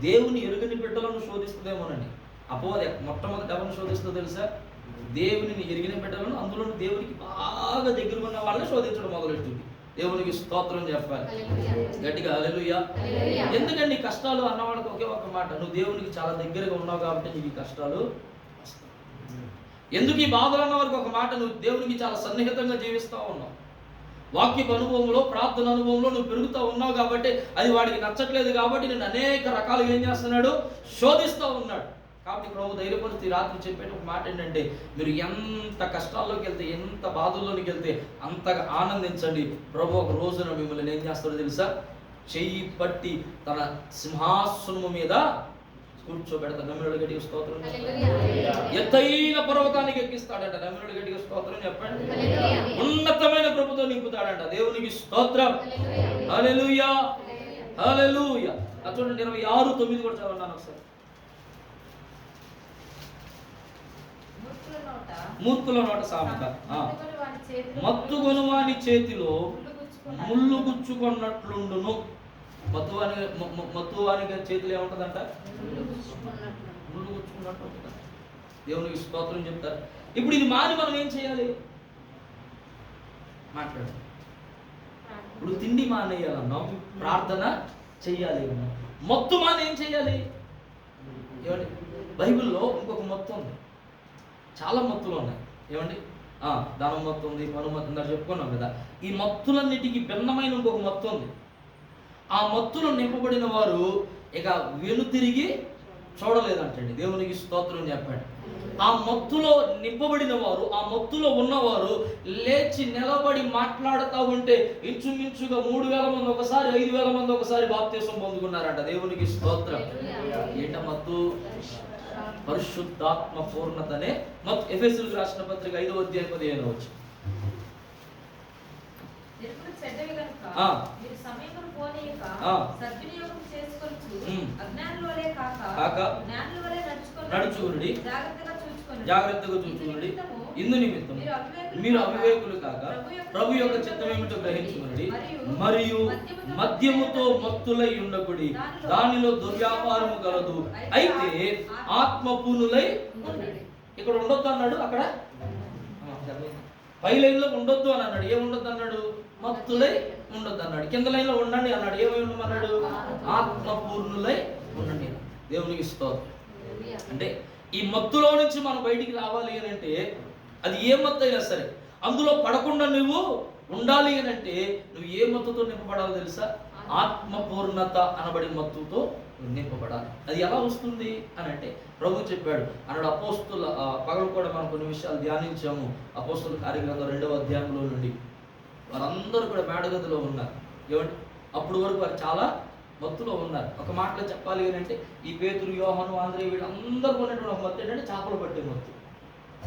దేవుని ఎరుగని బిడ్డలను శోధిస్తుందేమోనండి. అపవాది మొట్టమొదటి ఎవరిని శోధిస్తుందో తెలుసా? దేవుని ఎరిగిన బిడ్డలను, అందులో దేవునికి బాగా దగ్గర ఉన్న వాళ్ళని శోధించడం మొదలెట్టింది. దేవునికి స్తోత్రం చెప్పాలి గట్టిగా, హల్లెలూయా. ఎందుకండి కష్టాలు అన్నవాళ్ళకి ఒకే ఒక మాట, నువ్వు దేవునికి చాలా దగ్గరగా ఉన్నావు కాబట్టి నీకు ఈ కష్టాలు వస్తాయి. ఎందుకు ఈ బాధలు అన్నవారికి ఒక మాట, నువ్వు దేవునికి చాలా సన్నిహితంగా జీవిస్తూ ఉన్నావు, వాక్యపు అనుభవంలో, ప్రార్థన అనుభవంలో నువ్వు పెరుగుతూ ఉన్నావు కాబట్టి అది వాడికి నచ్చట్లేదు కాబట్టి నేను అనేక రకాలుగా ఏం చేస్తున్నాడు, శోధిస్తూ ఉన్నాడు. కాబట్టి ప్రభు ధైర్యపరిచి రాత్రి చెప్పేట ఒక మాట ఏంటంటే, మీరు ఎంత కష్టాల్లోకి వెళ్తే, ఎంత బాధల్లోకి వెళ్తే అంతగా ఆనందించండి. ప్రభు ఒక రోజున మిమ్మల్ని ఏం చేస్తాడో తెలుసా? చెయ్యి పట్టి తన సింహాసనము మీద కూర్చోబెడతాడు. నమ్మినుడు గట్టిగా స్తోత్రం. ఎత్తైన పర్వతానికి ఎక్కిస్తాడంట. నమ్మినుడు గట్టిగా స్తోత్రం చెప్పండి. ఉన్నతమైన ప్రభుతో నింపుతాడంట. దేవునికి స్తోత్రం. హల్లెలూయా, హల్లెలూయా. చూడండి 26:9 కూడా చదవండి ఒకసారి. మూర్ఖుల నోట సామెత, మత్తుగొను వాని చేతిలో ముళ్ళు గుచ్చుకున్నట్లుండును. మత్తువాని చేతిలో ఏముంటుందంట? ముళ్ళు గుచ్చుకున్నట్టు ఉంటుంది. దేవునికి స్తోత్రం చెప్తారు. ఇప్పుడు ఇది మాని మనం ఏం చేయాలి? మాట్లాడు. ఇప్పుడు తిండి మానేయాలన్నాం, ప్రార్థన చెయ్యాలి అన్నాం. మత్తు మాని ఏం చేయాలి? ఏమండి బైబిల్లో ఇంకొక మత్తు ఉంది. చాలా మత్తులు ఉన్నాయి. ఏమండి ధనం మత్తు ఉంది, పను మత్తు ఉందని చెప్పుకున్నాం కదా. ఈ మత్తులన్నిటికీ భిన్నమైన ఇంకొక మత్తు ఉంది. ఆ మత్తులో నింపబడిన వారు ఇక వెనుతిరిగి చూడలేదంటండి. దేవునికి స్తోత్రం చెప్పండి. ఆ మత్తులో నింపబడిన వారు, ఆ మత్తులో ఉన్నవారు లేచి నిలబడి మాట్లాడుతూ ఉంటే ఇంచుమించుగా 3,000 మంది ఒకసారి, 5,000 మంది ఒకసారి బాప్తీసం పొందుకున్నారంట. దేవునికి స్తోత్రం. ఏంట మత్తు? పరిశుద్ధాత్మ పూర్ణతనే మత్తు. ఎఫెసీయులకు రాసిన పత్రిక 5వ అధ్యాయం 15వ వచనం. నడుచుకునుడి, జాగ్రత్తగా చూచుకునుడి. ఇందు నిమిత్తం మీరు అవివేకులు కాక ప్రభు యొక్క చిత్తం ఏమిటో గ్రహించుకునుడి. మరియు మద్యముతో మత్తులై ఉండకుడి, దానిలో దుర్వ్యాపారము కలదు. అయితే ఆత్మపూర్ణులై ఉండండి. ఇక్కడ ఉండొద్దు అన్నాడు. అక్కడ పై లైన్లో ఉండొద్దు అని అన్నాడు. ఏముండొద్దు అన్నాడు? మత్తులై ఉండొద్దు అన్నాడు. కింద లైన్లో ఉండండి అన్నాడు. ఏమై ఉండమన్నాడు? ఆత్మపూర్ణులై ఉండండి. దేవునికి స్తోత్రం. అంటే ఈ మత్తులో నుంచి మనం బయటికి రావాలి అని అంటే, అది ఏ మత్తు అయినా సరే అందులో పడకుండా నువ్వు ఉండాలి అని అంటే నువ్వు ఏ మత్తుతో నింపబడాలో తెలుసా? ఆత్మపూర్ణత అనబడి మత్తుతో నింపబడాలి. అది ఎలా వస్తుంది అని అంటే ప్రభు చెప్పాడు అన్నాడు. అపోస్తుల పగలు కూడా మనం కొన్ని విషయాలు ధ్యానించాము. అపోస్తుల కార్యగ్రంథం 2వ అధ్యాయంలో నుండి వారందరూ కూడా మేడగదిలో ఉన్నారు. ఏమంటే అప్పుడు వరకు వారు చాలా మత్తులో ఉన్నారు. ఒక మాటలో చెప్పాలి అని అంటే ఈ పేతురు, యోహాను, ఆంద్రేయ వీళ్ళందరూ ఉన్నటువంటి ఒక మత్తు ఏంటంటే చేపలు పట్టే మత్తు.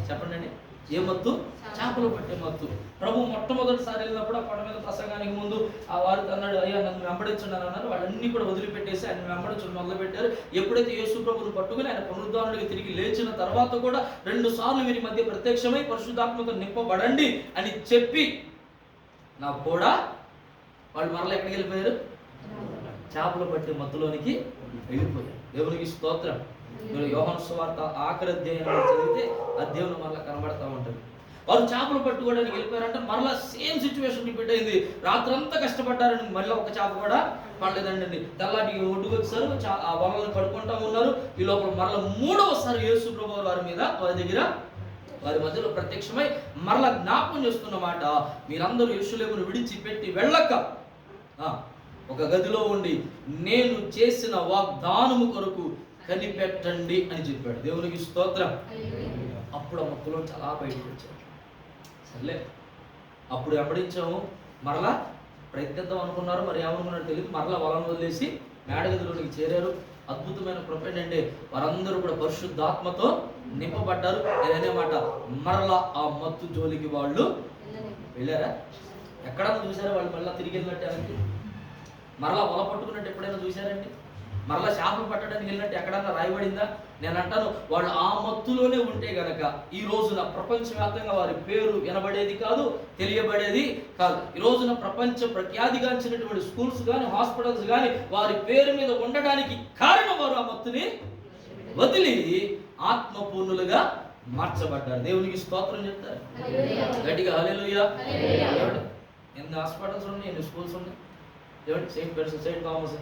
చెప్పండి అండి, ఏ మత్తు? చేపలు పట్టే మత్తు. ప్రభు మొట్టమొదటిసారి వెళ్ళినప్పుడు ఆ కొండ మీద ప్రసంగానికి ముందు ఆ వారితో అన్నాడు, అయ్యా నన్ను వెంబడించున్నాను అన్నారు. వాళ్ళన్నీ కూడా వదిలిపెట్టేసి ఆయన వెంబడించడం మొదలుపెట్టారు. ఎప్పుడైతే యేసు ప్రభువును పట్టుకుని ఆయన పునరుద్ధానుడికి తిరిగి లేచిన తర్వాత కూడా 2 సార్లు వీరి మధ్య ప్రత్యక్షమై పరిశుద్ధాత్మతో నింపబడండి అని చెప్పి నాకు కూడా వాళ్ళు మరలా ఎక్కడికి వెళ్ళిపోయారు? చేపలు పట్టే మత్తులోనికి వెళ్ళిపోయారు. దేవునికి స్తోత్రం. మీరు యోహాను సువార్త ఆఖరి అధ్యాయంలో చదివితే అధ్యాయం మరలా కనబడతా ఉంటుంది. వారు చేపలు పట్టుకోవడానికి వెళ్ళిపోయారంటే మరలా సేమ్ సిచ్యువేషన్ రిపీట్ అయింది. రాత్రంతా కష్టపడ్డారని మళ్ళీ ఒక చేప కూడా పడలేదండి. తెల్లాటికి ఒడ్డుకు వచ్చారు, ఆ వలలను కడుకుంటా ఉన్నారు. ఈ లోపల మరలా 3వసారి యేసు ప్రభువు వారి మీద, వారి దగ్గర, వారి మధ్యలో ప్రత్యక్షమై మరలా జ్ఞాపకం చేస్తున్నమాట, మీరందరూ యెరూషలేమును విడిచిపెట్టి వెళ్ళక ఒక గదిలో ఉండి నేను చేసిన వాగ్దానము కొరకు కనిపెట్టండి అని చెప్పాడు. దేవునికి స్తోత్రం. అప్పుడు ఆ మత్తులో చాలా బయటకు వచ్చాడు. సర్లే అప్పుడు వెంబడించాము, మరలా ప్రయత్నిద్దాం అనుకున్నారు. మరి ఏమనుకున్నారో తెలియదు. మరలా వలను వదిలేసి మేడగదిలోనికి చేరారు. అద్భుతమైన కృప ఏంటంటే వారందరూ కూడా పరిశుద్ధాత్మతో నింపబడ్డారు. నేననే మాట, మరలా ఆ మత్తు జోలికి వాళ్ళు వెళ్ళారా? ఎక్కడన్నా చూసారా వాళ్ళు మళ్ళీ తిరిగి వెళ్ళినట్టు? మరలా వల పట్టుకున్నట్టు ఎప్పుడైనా చూసారండి? మరలా చేపలు పట్టడానికి వెళ్ళినట్టు ఎక్కడన్నా రాయబడిందా? నేను అంటాను, వాళ్ళు ఆ మత్తులోనే ఉంటే గనక ఈ రోజున ప్రపంచవ్యాప్తంగా వారి పేరు వినబడేది కాదు, తెలియబడేది కాదు. ఈ రోజున ప్రపంచ ప్రఖ్యాతిగాంచినటువంటి స్కూల్స్ కానీ హాస్పిటల్స్ కానీ వారి పేరు మీద ఉండడానికి కారణం వారు ఆ మత్తుని వదిలి ఆత్మపూర్ణులుగా మార్చబడ్డారు. దేవునికి స్తోత్రం చెప్తారు గట్టిగా హల్లెలూయా. ఎన్ని హాస్పిటల్స్ ఉన్నాయి, ఎన్ని స్కూల్స్ ఉన్నాయి. ఏమంటే సెయింట్ పీటర్స్, సెయింట్ థామస్,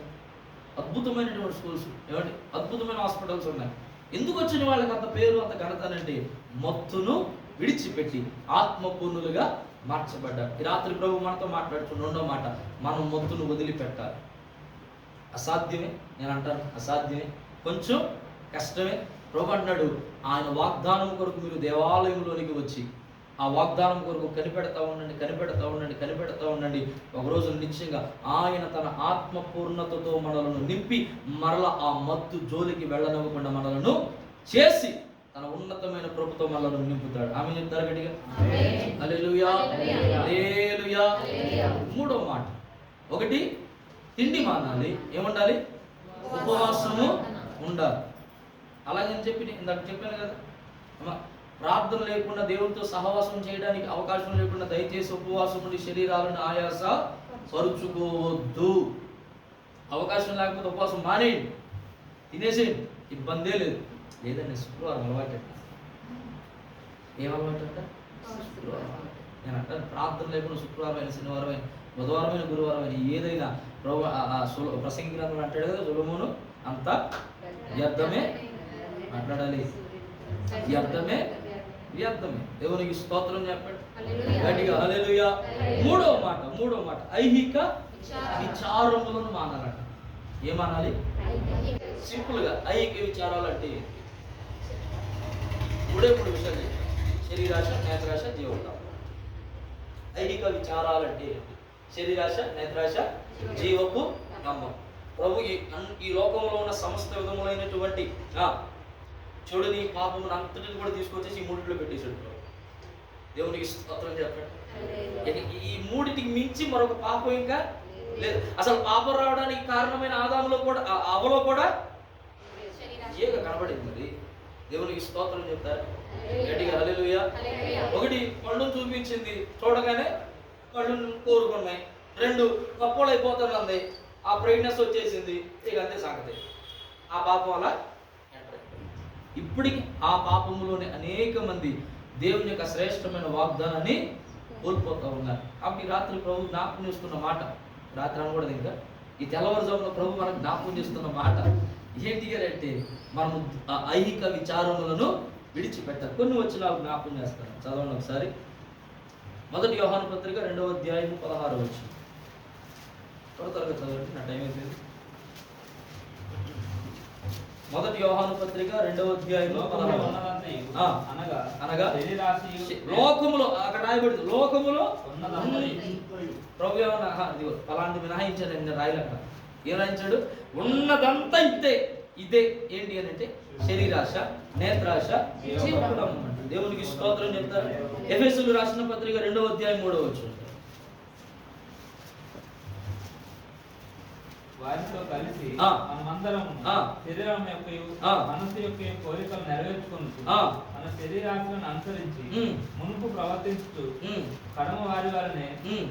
అద్భుతమైనటువంటి స్కూల్స్, ఏమంటే అద్భుతమైన హాస్పిటల్స్ ఉన్నాయి. ఎందుకు వచ్చిన వాళ్ళకి అంత పేరు, అంత ఘనత అంటే మత్తును విడిచిపెట్టి ఆత్మపూర్ణులుగా మార్చబడ్డారు. ఈ రాత్రి ప్రభు మనతో మాట్లాడుతున్న రెండో మాట, మనం మత్తును వదిలిపెట్టాలి. అసాధ్యమే, నేను అంటాను అసాధ్యమే, కొంచెం కష్టమే. ప్రభు అంటున్నాడు, ఆయన వాగ్దానం కొరకు మీరు దేవాలయంలోనికి వచ్చి ఆ వాగ్దానం కొరకు కనిపెడతా ఉండండి, కనిపెడతా ఉండండి, కనిపెడతా ఉండండి. ఒకరోజు నిశ్చయంగా ఆయన తన ఆత్మపూర్ణతతో మనలను నింపి మరలా ఆ మత్తు జోలికి వెళ్ళనివ్వకుండా మనలను చేసి తన ఉన్నతమైన కృపతో మనలను నింపుతాడు. ఆమె చెప్తారు గట్టిగా హల్లెలూయా, హల్లెలూయా. మూడో మాట, ఒకటి తిండి మానాలి, ఏముండాలి? ఉపవాసము ఉండాలి. అలాగని చెప్పి ఇందాక చెప్పాను కదా అమ్మా, ప్రార్థన లేకుండా దేవునితో సహవాసం చేయడానికి అవకాశం లేకుండా దయచేసి ఉపవాసం ఉండి శరీరాలను ఆయాస పరుచుకోవద్దు. అవకాశం లేకపోతే ఉపవాసం మానేయండి, తినేసేయండి, ఇబ్బందే లేదు. లేదండి శుక్రవారం అలవాటు. ఏం అలవాటు అంట? శుక్రవారం. నేను అంటాను, ప్రార్థన లేకుండా శుక్రవారం అయినా, శనివారం అయినా, బుధవారం అయినా, గురువారం అయినా ఏదైనా ప్రసంగి గ్రంథం అంటాడు కదా, సొలొమోను అంతా వ్యర్థమే మాట్లాడాలి, వ్యర్థమే వ్యర్థమే. దేవునికి స్తోత్రం చెప్పండి గట్టిగా హల్లెలూయా. మూడో మాట ఐహిక విచారములను మానాలంట. ఏమనాలి? సింపుల్ గా ఐహిక విచారాలు అంటే మూడు విషయాలు, శరీరాశ, నేత్రాశ, జీవోత్తాపం. ఐహిక విచారాలంటే శరీరాశ, నేత్రాశ, జీవపు నమ్మం. ప్రభు ఈ లోకంలో ఉన్న సమస్త విధములైనటువంటి చెడుని, పాపమును అంతటిని కూడా తీసుకొచ్చేసి ఈ మూడిట్లో పెట్టేసాడు ప్రభు. దేవునికి స్తోత్రం చెప్పండి. ఈ మూడిటికి మించి మరొక పాపం ఇంకా లేదు. అసలు పాపం రావడానికి కారణమైన ఆదాములో కూడా, అవలో కూడా ఏక కనబడింది. మరి దేవునికి స్తోత్రం చెప్తారు గట్టిగా హల్లెలూయా. ఒకటి కళ్ళను చూపించింది, చూడగానే కళ్ళు కోరుకున్నాయి. రెండు కప్పలు అయిపోతుంది, ఆ బ్రైట్నెస్ వచ్చేసింది, ఇక అంతే సంగతి. ఆ పాపం అలా ఇప్పటికి ఆ పాపములోనే అనేక మంది దేవుని యొక్క శ్రేష్టమైన వాగ్దానాన్ని కోల్పోతూ ఉన్నారు. కాబట్టి రాత్రి ప్రభు జ్ఞాపకం చేస్తున్న మాట, రాత్రి అనకూడదు ఇంకా, ఈ తెల్లవారుజామున ప్రభు మనకు జ్ఞాపకం చేస్తున్న మాట ఏంటి అంటే మనము ఐహిక విచారములను విడిచిపెట్టాలి. కొన్ని వచనాలు జ్ఞాపకం చేస్తాను, చదవండి ఒకసారి. మొదటి యోహాను పత్రిక 2వ అధ్యాయం 16వ వచనం. త్వరగా చదవండి, నా టైం అయిపోయింది. మొదటి యోహాను పత్రిక 2వ అధ్యాయంలో 16వ అనగా లోకములో, అక్కడ రాయబడింది లోకములో ప్రభు ఏమన్నా అలాంటి మినహాయించాడు, నేను రాయలేక. ఏం రాయించాడు? ఉన్నదంతా ఇదే ఏంటి అని అంటే శరీరాశ, నేత్రాశ, జీవకులం. దేవునికి స్తోత్రం చెప్తారు. ఎఫెసీయులకు రాసిన పత్రిక 2వ అధ్యాయం 3వ వచనం. వారితో కలిసి మనమందరం శరీరం యొక్క మనసు యొక్క కోరికలు నెరవేర్చుకుంటూ మన శరీరాలను అనుసరించి మునుపు ప్రవర్తించుతూ కడమ వారి వారినే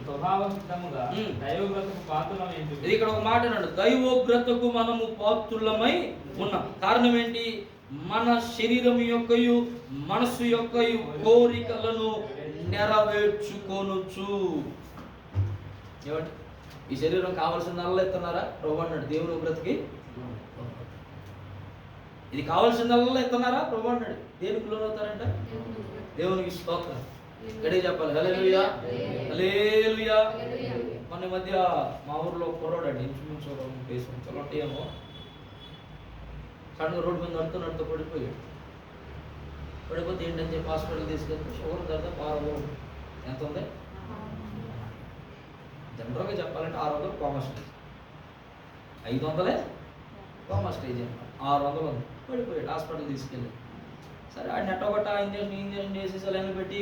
స్వభావ సిద్ధముగా దైవోగ్రతకు పాత్రలమై. ఇక్కడ ఒక మాట అన్నాడు, దైవోగ్రతకు మనము పాత్రులమై ఉన్నాం. కారణం ఏంటి? మన శరీరం యొక్కయు మనసు యొక్కయు కోరికలను నెరవేర్చుకొనుచు. ఏమంటే ఈ శరీరం కావాల్సిందల్లా ఎత్తున్నారా? ప్రభు అన్నాడు దేవుని ఉగ్రతకి. ఇది కావాల్సిందల్లా ఎత్తున్నారా? ప్రభు అన్నాడు. దేనికి లోనవుతారంట? దేవునికి స్తోత్రం గడి చెప్పాలి. హల్లెలూయా, హల్లెలూయా. మన మధ్య మా ఊర్లో కుర్రోడు అండి, ఇంచుమించు చల్లొట్టేమో సడన్గా రోడ్డు మీద నడుతూ పడిపోతే ఏంటని చెప్పి హాస్పిటల్ తీసుకెళ్తే షుగర్ తర్వాత 6 ఎంత ఉంది? జనరల్గా చెప్పాలంటే 600 కోమా స్టేజ్, 500 కోమా స్టేజ్, 600 ఉంది. పడిపోయాడు, హాస్పిటల్ తీసుకెళ్ళి. సరే ఆ నెట్టొకట ఇంజక్షన్ చేసి సెలైన్లు పెట్టి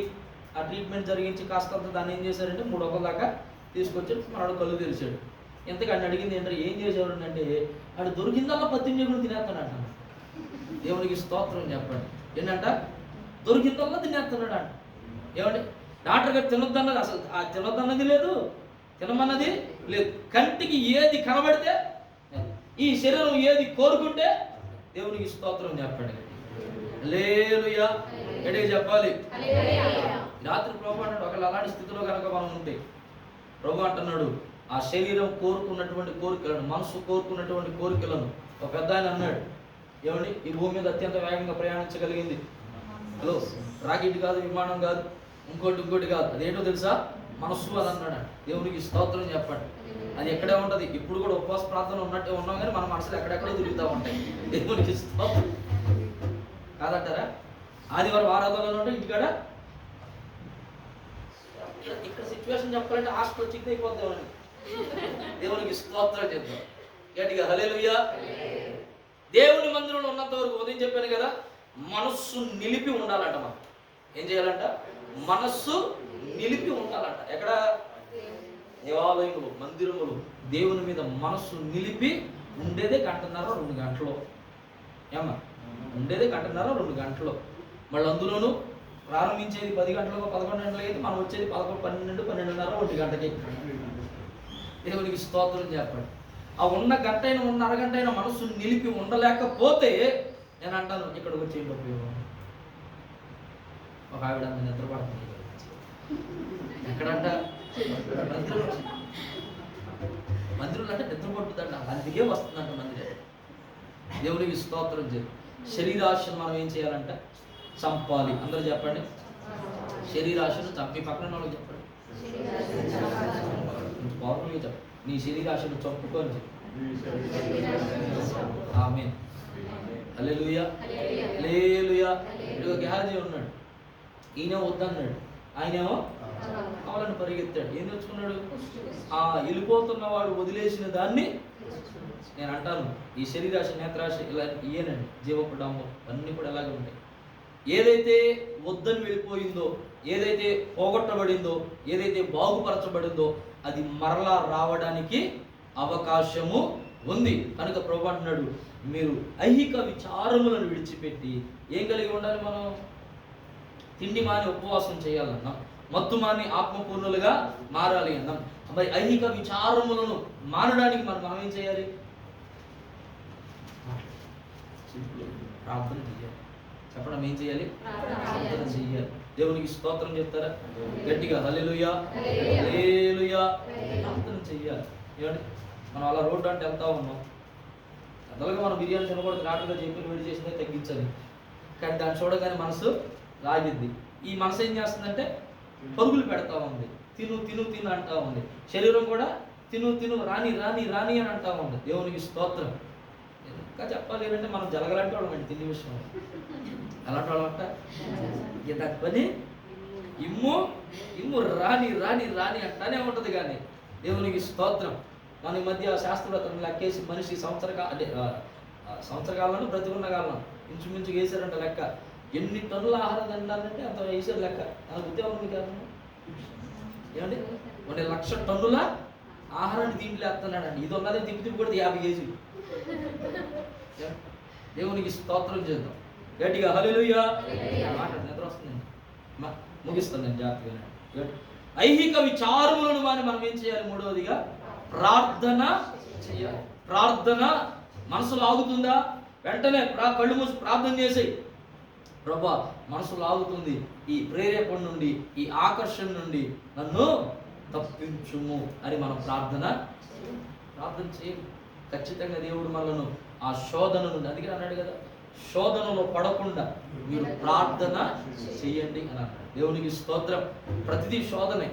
ఆ ట్రీట్మెంట్ జరిగించి కాస్తంత దాన్ని ఏం చేశారంటే 3 దాకా తీసుకొచ్చి మనడు కళ్ళు తెరిచాడు. ఎంతకన్నా అడిగింది ఏంటంటే ఏం చేసేవాడు అంటే వాడు దొరికిందల్లా 18 కూడా తినేస్తున్నాడు అంట. దేవునికి స్తోత్రం చెప్పండి. ఏంటంట? దొరికిందల్లా తినేస్తున్నాడు అంట. ఏమండి? డాక్టర్ గారు తినొద్దన్నది, అసలు ఆ తినొద్దన్నది లేదు, తినమన్నది లేదు. కంటికి ఏది కనబడితే, ఈ శరీరం ఏది కోరుకుంటే దేవునికి స్తోత్రం చెప్పండి. హల్లెలూయా. గట్టిగా చెప్పాలి. రాత్రి ప్రభు అంటాడు, ఒకవేళ అలాంటి స్థితిలో కనుక మనం ఉంటే ప్రభు అంటున్నాడు, ఆ శరీరం కోరుకున్నటువంటి కోరికలను, మనసు కోరుకున్నటువంటి కోరికలను. ఒక పెద్ద ఆయన అన్నాడు, ఏమండి, ఈ భూమి మీద అత్యంత వేగంగా ప్రయాణించగలిగింది హలో రాకెట్ కాదు, విమానం కాదు, ఇంకోటి కాదు, అదేంటో తెలుసా? మనస్సు అని అన్నాడు. దేవునికి స్తోత్రం చెప్పండి. అది ఎక్కడే ఉంటుంది. ఇప్పుడు కూడా ఉపవాస ప్రార్థన ఉన్నట్టే ఉన్నాం, కానీ మన మనసులు ఎక్కడెక్కడో తిరుగుతూ ఉంటాయి. దేవునికి స్తోత్రం కాదంటారా? ఆదివారం ఆరాధనలో ఉంటే ఇంటికాడ ఇక్కడ సిచ్యువేషన్ చెప్పాలంటే హాస్పిటల్ చిక్కు అయిపోతామని. దేవునికి స్తోత్రం చేద్దాం గట్టిగా. హల్లెలూయా. దేవుని మందిరంలో ఉన్నంత వరకు ఉదయం చెప్పాను కదా, మనస్సు నిలిపి ఉండాలంట. మనం ఏం చేయాలంట? మనస్సు నిలిపి ఉండాలంట. ఎక్కడ? దేవాలయములు, మందిరములు, దేవుని మీద మనస్సు నిలిపి ఉండేదే 1.5-2 గంటలు. ఏమన్నా ఉండేదే 1.5-2 గంటలు. మళ్ళీ అందులోనూ ప్రారంభించేది 10 గంటలకు 11 గంటలకి అయితే మనం వచ్చేది 11, 12, 12:30, 1 గంటకి. దేవునికి స్తోత్రం చెప్పండి. ఆ ఉన్న గంట అయినా, ఉన్న అరగంట అయినా మనస్సు నిలిపి ఉండలేకపోతే నేను అంటాను, ఇక్కడికి వచ్చేయండి ఉపయోగం. ఒక ఆవిడ నిద్రపడుతుంది. ఎక్కడంట? మందిరంలో అంటే నిద్రపడుతుందంట, అందుకే వస్తుందంట మందిరం. దేవునికి స్తోత్రం చేయాలి. శరీరాశను మనం ఏం చేయాలంట? చంపాలి. అందరూ చెప్పండి, శరీరాశను చంపి. పక్కన వాళ్ళకి చెప్పండి, పౌరులుగా చెప్పండి, నీ శరీరాశను చంపుకొని చెప్పి. ఆమేన్. హల్లెలూయా. హల్లెలూయా. ఇదిగో గెహాజీ ఉన్నాడు, ఈయన వద్దన్నాడు, ఆయనేమో కావాలని పరిగెత్తాడు. ఏం తెచ్చుకున్నాడు? ఆ వెళ్ళిపోతున్న వాడు వదిలేసిన దాన్ని. నేను అంటాను, ఈ శరీరాశ, నేత్రాశ, ఇలా ఇయేనండి జీవపుడంబం అన్నీ కూడా ఎలాగే ఉంటాయి. ఏదైతే వద్దని వెళ్ళిపోయిందో, ఏదైతే పోగొట్టబడిందో, ఏదైతే బాగుపరచబడిందో అది మరలా రావడానికి అవకాశము ఉంది. కనుక ప్రభు అంటున్నాడు, మీరు ఐహిక విచారములను విడిచిపెట్టి ఏం కలిగి ఉండాలి? మనం తిండి మాని ఉపవాసం చేయాలన్నాం, మత్తు మాని ఆత్మపూర్ణులుగా మారాలి అన్నాం. మరి ఐహిక విచారములను మానడానికి మనం ఏం చేయాలి? ప్రార్థన చేయాలి. చెప్పడం ఏం చేయాలి? ప్రార్థన చేయాలి. దేవునికి స్తోత్రం చెప్తారా గట్టిగా? హల్లెలూయా. హల్లెలూయా. ప్రార్థన చెయ్యాలి. ఏమండి, మనం అలా రోడ్డు అంటే వెళ్తా ఉన్నాం. అందులో మనం బిర్యానీ తినకూడదు, నాటుగా చెప్పి వేడి చేసినా తగ్గించాలి. కానీ దాన్ని చూడగానే మనసు లాగిద్ది. ఈ మనసు ఏం చేస్తుందంటే పరుగులు పెడతా ఉంది, తిను తిను తిను అంటా ఉంది. శరీరం కూడా తిను తిను, రాని రాని రాని అని అంటా ఉంది. దేవునికి స్తోత్రం. ఇంకా చెప్పాలి ఏంటంటే మనం జలగలంటే వాళ్ళమండి తిండి విషయం. అలాంటి వాళ్ళంట పని ఇమ్ము ఇమ్ము రాని రాని రాని అంటానే ఉంటుంది. కానీ దేవునికి స్తోత్రం. మన ఈ మధ్య శాస్త్రవేత్తలు లెక్కేసి మనిషి సంవత్సరకాలను బ్రతికున్న కాలం ఇంచుమించు వేసారంట లెక్క. ఎన్ని టన్నుల ఆహారం తినాలంటే అంత వేసారు లెక్క. నాకు ఉద్యోగం ఉంది కాదు. ఏమండి, 1,00,000 టన్నుల ఆహారాన్ని దీంట్లో వేస్తున్నాడండి. ఇది ఉన్నదే తిప్పి కూడా 50 కేజీలు. దేవునికి స్తోత్రం చేద్దాం గట్టిగా. హల్లెలూయా. మాట నిద్ర వస్తుంది, ముగిస్తాను నేను జాగ్రత్తగా. ఐహిక విచారములను మనం ఏం చేయాలి? మూడవదిగా ప్రార్థన చేయాలి. ప్రార్థన మనసు లాగుతుందా? వెంటనే కళ్ళు మూసి ప్రార్థన చేసేయి. ప్రభా, మనసు లాగుతుంది, ఈ ప్రేరేపణ నుండి, ఈ ఆకర్షణ నుండి నన్ను తప్పించుము అని మనం ప్రార్థన చేయాలి. ఖచ్చితంగా దేవుడు మనను ఆ శోధన నుండి, అందుకే అన్నాడు కదా, శోధనలో పడకుండా మీరు ప్రార్థన చేయండి అని అన్నాడు. దేవునికి స్తోత్రం. ప్రతిదీ శోధనే.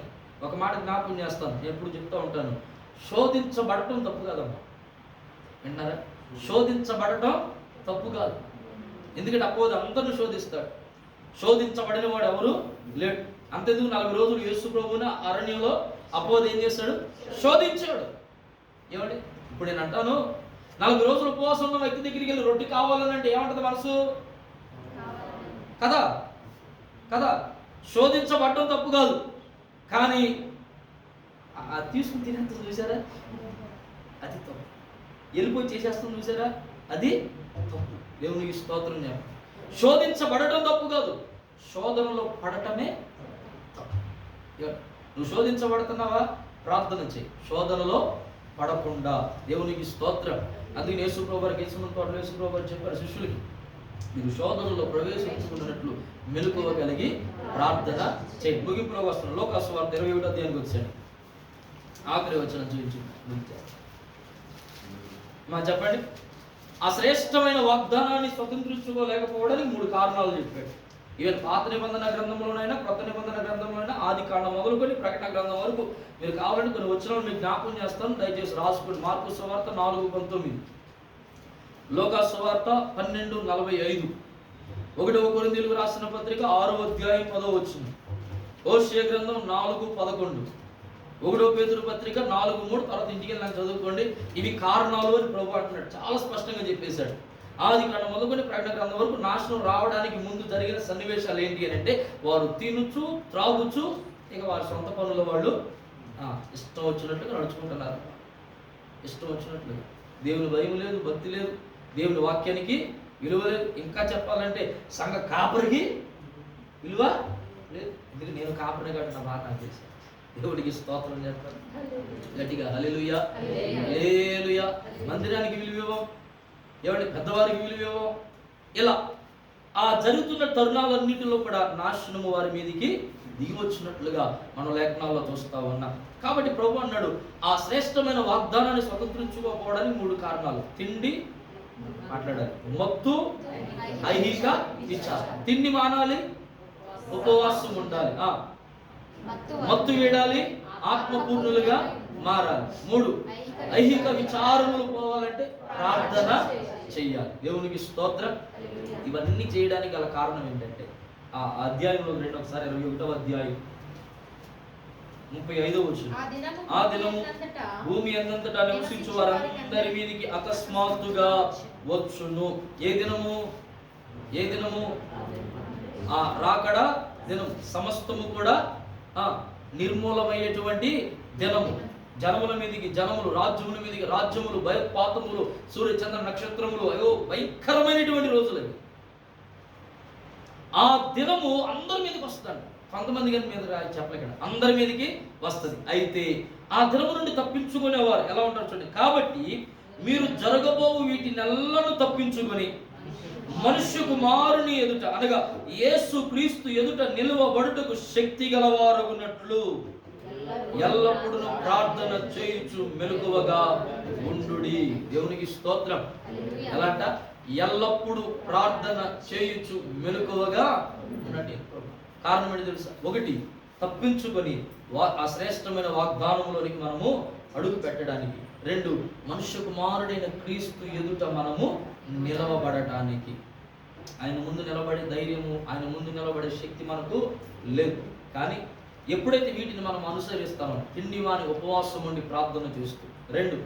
ఒక మాట జ్ఞాపకం చేస్తాను, నేను ఎప్పుడు చెప్తూ ఉంటాను, శోధించబడటం తప్పు కాదమ్మా. విన్నారా? శోధించబడటం తప్పు కాదు. ఎందుకంటే అపోది అందరిని శోధిస్తాడు. శోధించబడిన వాడు ఎవరు లేడు. అంతెందుకు 40 రోజులు యేసు ప్రభువుని అరణ్యంలో అపోది ఏం చేస్తాడు? శోధించాడు. ఏమండి, ఇప్పుడు నేను అంటాను, 40 రోజులు ఉపవాసం ఉన్న వ్యక్తి దగ్గరికి వెళ్ళి రొట్టె కావాలని అంటే ఏమంటుంది మనసు? కదా కదా. శోధించబడటం తప్పు కాదు, కానీ తీసుకుని తినేంత చూసారా, అది తప్పు. వెళ్ళిపోయి చేసేస్తాం చూసారా, అది తప్పు. దేవునికి స్తోత్రం చెప్పండి. శోధించబడటం తప్పు కాదు, శోధనలో పడటమే తప్పు. నువ్వు శోధించబడుతున్నావా, ప్రార్థన చేయి, శోధనలో పడకుండా. దేవునికి స్తోత్రం. అందుకే యేసుప్రభువు వారికి యేసుప్రభువు వారు చెప్పారు శిష్యులకి, మీరు శోధనలో ప్రవేశించుకున్నట్లు మెలకువగలిగి ప్రార్థన చేయి. ముగింపులోకి వస్తున్నాం. లోకాసు వార్త 21వ అధ్యాయానికి వచ్చాడు. ఆఖరి వచనం చూపించు మా చెప్పండి. ఆ శ్రేష్టమైన వాగ్దానాన్ని స్వతంత్రించుకోలేకపోవడానికి 3 కారణాలు చెప్పాడు. ఈవెన్ పాత నిబంధన గ్రంథంలోనైనా కొత్త నిబంధన గ్రంథంలోనైనా ఆది కాండం మొదలుకొని ప్రకటన గ్రంథం వరకు మీరు కావాలంటే కొన్ని వచనాలు మీకు జ్ఞాపకం చేస్తాను, దయచేసి రాసుకోండి. మార్కు సువార్త 4:19, లోకా సువార్త 12:45, 1వ కొరింథీయులకు రాసిన పత్రిక 6వ అధ్యాయం 10వ వచనం, హోషేయ గ్రంథం 4:11, 1వ పేతురు పత్రిక 4:3. తర్వాత ఇంటికి వెళ్ళి చదువుకోండి. ఇవి కారణాలు అని ప్రభు అంటున్నాడు, చాలా స్పష్టంగా చెప్పేశాడు. ఆది కాండం మొదలుకొని ప్రకటన గ్రంథం వరకు నాశనం రావడానికి ముందు జరిగిన సన్నివేశాలు ఏంటి అని అంటే, వారు తినుచు త్రాగుచు ఇక వారి సొంత పనుల వాళ్ళు ఇష్టం వచ్చినట్లుగా నడుచుకుంటున్నారు. ఇష్టం వచ్చినట్లుగా దేవుని భయం లేదు, భక్తి లేదు, దేవుని వాక్యానికి విలువ లేదు. ఇంకా చెప్పాలంటే సంఘ కాపరికి విలువ లేదు. ఎందుకంటే నేను కాపరిని కాబట్టి నా బాధ నాకు తెలుసు. దేవుడికి స్తోత్రం చేస్తాను గట్టిగా, హల్లెలూయా హల్లెలూయా. మందిరానికి విలువేమో, ఎవరి పెద్దవారికి విలువేమో, ఇలా ఆ జరుగుతున్న తరుణాలన్నిటిలో కూడా నాశనము వారి మీదికి దిగి వచ్చినట్లుగా మనం లేఖనాల్లో చూస్తా ఉన్నాం. కాబట్టి ప్రభు అన్నాడు, ఆ శ్రేష్టమైన వాగ్దానాన్ని స్వతంత్రించుకోకపోవడానికి 3 కారణాలు. తిండి మాట్లాడాలి, మత్తు, ఐహిక విచారం. తిండి మానాలి, ఉపవాసం ఉండాలి, మత్తు వేడాలి, ఆత్మపూర్ణులుగా మారాలి. 3 ఐహిక విచారములు పోవాలంటే ప్రార్థన చెయ్యాలి. దేవునికి స్తోత్రం. ఇవన్నీ చేయడానికి గల కారణం ఏంటంటే ఆ అధ్యాయంలో రెండు ఒకసారి 21వ అధ్యాయం 35వ వచనం, ఆ దినము భూమి అందంతటా నివసించు వారందరి మీదికి అకస్మాత్తుగా వచ్చును. ఏ దినము? ఏ దినము? ఆ రాకడ దినం. సమస్తము కూడా నిర్మూలమయ్యేటువంటి దినము. జనముల మీదికి జనములు, రాజ్యముల మీదికి రాజ్యములు, భయోత్పాతములు, సూర్య చంద్ర నక్షత్రములు, అయ్యో భయంకరమైనటువంటి రోజులు. ఆ దినము అందరి మీదకి వస్తుంది. కొంతమంది మీద చెప్పలేక అందరి మీదకి వస్తుంది. అయితే ఆ దినము నుండి తప్పించుకునేవారు ఎలా ఉంటారు చూడండి. కాబట్టి మీరు జరగబోవు వీటినెల్లను తప్పించుకొని మనుష్య కుమారుని ఎదుట అనగా యేసు క్రీస్తు ఎదుట నిలువబడుటకు శక్తి గలవారగునట్లు ఎల్లప్పుడూ ప్రార్థన చేయుచు మెలకువగా ఉండుడి. దేవునికి స్తోత్రం. ఎలా అంట? ఎల్లప్పుడూ ప్రార్థన చేయుచు మెలకువగా ఉండండి. కారణం ఏంటి తెలుసా? 1 తప్పించుకొని ఆ శ్రేష్టమైన వాగ్దానంలోనికి మనము అడుగు పెట్టడానికి. 2 మనుష్య కుమారుడైన క్రీస్తు ఎదుట మనము నిలవబడటానికి. ఆయన ముందు నిలబడే ధైర్యము, ఆయన ముందు నిలబడే శక్తి మనకు లేదు. కానీ ఎప్పుడైతే వీటిని మనం అనుసరిస్తామో, తిండి వాని ఉపవాసం ఉండి ప్రార్థన చేస్తూ, 2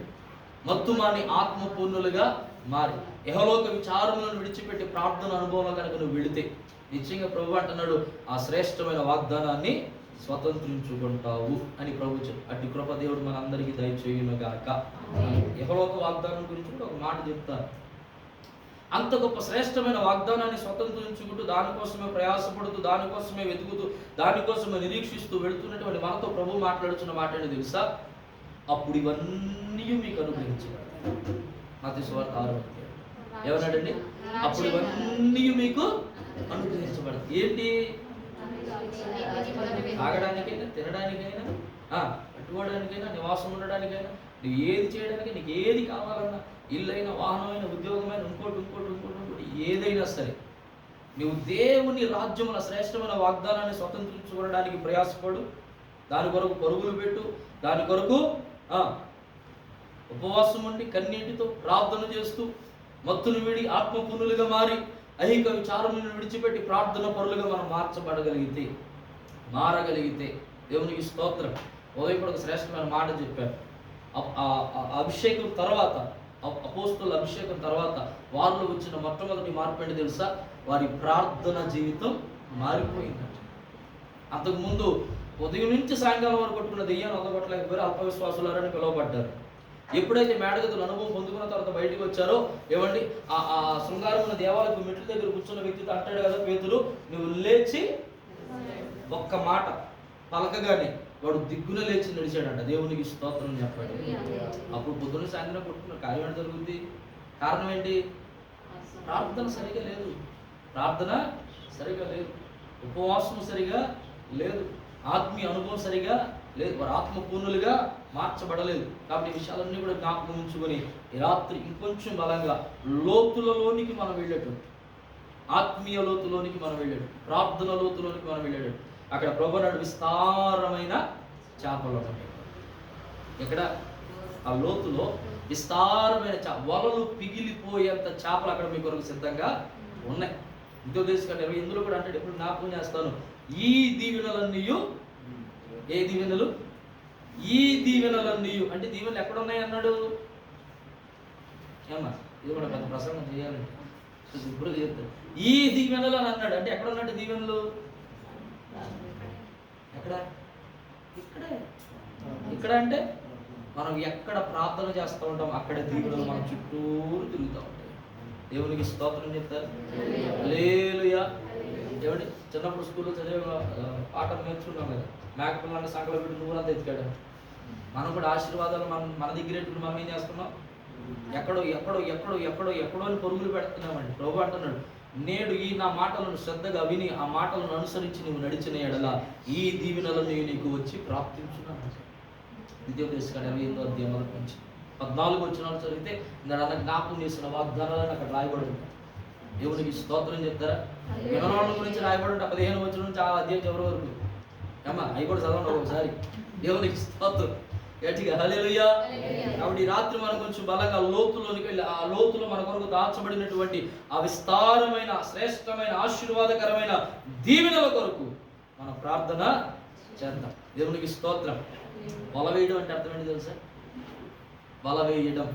మత్తుమాని ఆత్మపూర్ణులుగా మారి యెహోలోక విచారములను విడిచిపెట్టి ప్రార్థన అనుభవంలో కనుక నువ్వు వెళితే నిశ్చయంగా ప్రభు అంటున్నాడు, ఆ శ్రేష్టమైన వాగ్దానాన్ని స్వతంత్రించుకుంటావు అని ప్రభు చెప్పు. అట్టి కృప దేవుడు మనందరికీ దయచేయును గాక. యెహోలోక వాగ్దానం గురించి కూడా ఒక మాట చెప్తాను. అంత గొప్ప శ్రేష్టమైన వాగ్దానాన్ని స్వతంత్రించుకుంటూ, దానికోసమే ప్రయాసపడుతూ, దానికోసమే వెతుకుతూ, దానికోసమే నిరీక్షిస్తూ వెళుతున్నటువంటి మనతో ప్రభు మాట్లాడుతున్న మాట ఏంటో తెలుసా? అప్పుడు ఇవన్నీ మీకు అనుగ్రహించబడతాయి. మత్తయి సువార్త 6వ అధ్యాయం ఏమన్నాడండి? అప్పుడు ఇవన్నీ మీకు అనుగ్రహించబడతాయి. ఏంటి? తాగడానికైనా, తినడానికైనా, కట్టుకోవడానికైనా, నివాసం ఉండడానికైనా, నువ్వు ఏది చేయడానికి, నీకు ఏది కావాలన్నా, ఇల్లైనా, వాహనమైన, ఉద్యోగమైన, ఇంకోటి ఏదైనా సరే, నువ్వు దేవుని రాజ్యముల శ్రేష్టమైన వాగ్దానాన్ని స్వతంత్రించుకోవడానికి ప్రయాసపడు. దాని కొరకు పరుగులు పెట్టు. దాని కొరకు ఉపవాసం ఉండి కన్నీటితో ప్రార్థన చేస్తూ, మత్తును వీడి ఆత్మపూర్ణులుగా మారి ఐహిక విచారములను విడిచిపెట్టి ప్రార్థన పరులుగా మనం మారగలిగితే దేవునికి స్తోత్రం. ఉదయం కూడా ఒక శ్రేష్టమైన మాట చెప్పారు. అభిషేకం తర్వాత, అపోస్తలుల అభిషేకం తర్వాత వారిలో వచ్చిన మొట్టమొదటి మార్పు ఏంటి తెలుసా? వారి ప్రార్థన జీవితం మారిపోయిందంట. అంతకుముందు ఉదయం నుంచి సాయంకాలం వరకు కొట్టుకున్న దెయ్యాన్ని వదలగొట్టలేకపోయారు, అల్పవిశ్వాసులారని పిలువబడ్డారు. ఎప్పుడైతే మేడగదుల అనుభవం పొందుకున్న తర్వాత బయటికి వచ్చారో ఏమండి ఆ శృంగారం ఉన్న దేవాలయపు మెట్ల దగ్గర కూర్చున్న వ్యక్తితో అంటాడు కదా పేతురు, నువ్వు లేచి ఒక్క మాట పలకగానే వాడు దిగ్గున లేచి నడిచాడంట. దేవునికి స్తోత్రం చెప్పాడు. అప్పుడు పొద్దున్న సాయంత్రం కొట్టుకున్న కార్యం ఏంటి జరుగుద్ది? కారణం ఏంటి? ప్రార్థన సరిగా లేదు, ప్రార్థన సరిగా లేదు, ఉపవాసం సరిగా లేదు, ఆత్మీయ అనుభవం సరిగా లేదు, వారు ఆత్మపూర్ణులుగా మార్చబడలేదు. కాబట్టి ఈ విషయాలన్నీ కూడా జ్ఞాపకం ఉంచుకొని ఈ రాత్రి ఇంకొంచెం బలంగా లోతులలోనికి మనం వెళ్ళేటట్టు, ఆత్మీయ లోతులోనికి మనం వెళ్ళాడు, ప్రార్థన లోతులోనికి మనం వెళ్ళాడు. అక్కడ ప్రభు నాడు విస్తారమైన చేపలు ఉన్నాయి. ఇక్కడ ఆ లోతులో విస్తారమైన వలలు పిగిలిపోయేంత చేపలు అక్కడ మీ కొరకు సిద్ధంగా ఉన్నాయి. ఇంకో తెలుసుకుంటే ఇందులో కూడా అంటే ఎప్పుడు జ్ఞాపకం చేస్తాను, ఈ దీవెనలన్నీ, ఏ దీవెనలు? ఈ దీవెనలన్నీ అంటే దీవెనలు ఎక్కడ ఉన్నాయి అన్నాడు. ఏమన్నా ఇది కూడా పెద్ద ప్రసంగం చేయాలండి, ఇప్పుడు చెప్తాడు. ఈ దీవెనలు అని అన్నాడు అంటే ఎక్కడ ఉన్నట్టు దీవెనలు? ఎక్కడ? ఇక్కడే. ఇక్కడ అంటే మనం ఎక్కడ ప్రార్థన చేస్తూ ఉంటాం అక్కడ దీవెనలు మన చుట్టూరు తిరుగుతూ ఉంటాయి. దేవునికి స్తోత్రం చెప్తారు. హల్లెలూయా. ఏమండి చిన్నప్పుడు స్కూల్లో చదివే పాఠం నేర్చుకున్నాం కదా, మేకపిల్లని సంకలో పెట్టి నువ్వులంతా ఎత్తికాడు. మనం కూడా ఆశీర్వాదాలు మన దగ్గర ఎట్టుకుని మనం ఏం చేస్తున్నాం? ఎక్కడో ఎక్కడో ఎక్కడో ఎక్కడో ఎక్కడో అని పరుగులు పెడుతున్నామండి. ప్రభు అంటున్నాడు, నేడు ఈ నా మాటలను శ్రద్ధగా విని ఆ మాటలను అనుసరించి నువ్వు నడిచిన ఎడల ఈ దీవెనలను నీకు వచ్చి ప్రాప్తించున్నాను. ద్వితీయోపదేశకాండం 28వ అధ్యాయం మొదటి నుంచి 14 వచనాలు చదివితే అన్న జ్ఞాపకం చేసిన వాగ్దానాలను అక్కడ రాయబడి ఉంటాయి. దేవునికి స్తోత్రం చెప్తారా? వివరాల గురించి రాయబడి ఉంటాయి 15 వచనం నుంచి ఆ అధ్యాయం చివరి వరకు. అమ్మా అవి కూడా చదవండి ఒకసారి. దేవునికి స్తోత్రం గట్టిగా హల్లెలూయా. కాబట్టి ఈ రాత్రి మనం కొంచెం బలంగా లోతులోనికి వెళ్ళి ఆ లోతులో మన కొరకు దాచబడినటువంటి ఆ విస్తారమైన శ్రేష్టమైన ఆశీర్వాదకరమైన దీవెనల కొరకు మన ప్రార్థన చేద్దాం. దేవునికి స్తోత్రం. వల వేయడం అంటే అర్థం ఏంటి తెలుసా? వల వేయడం,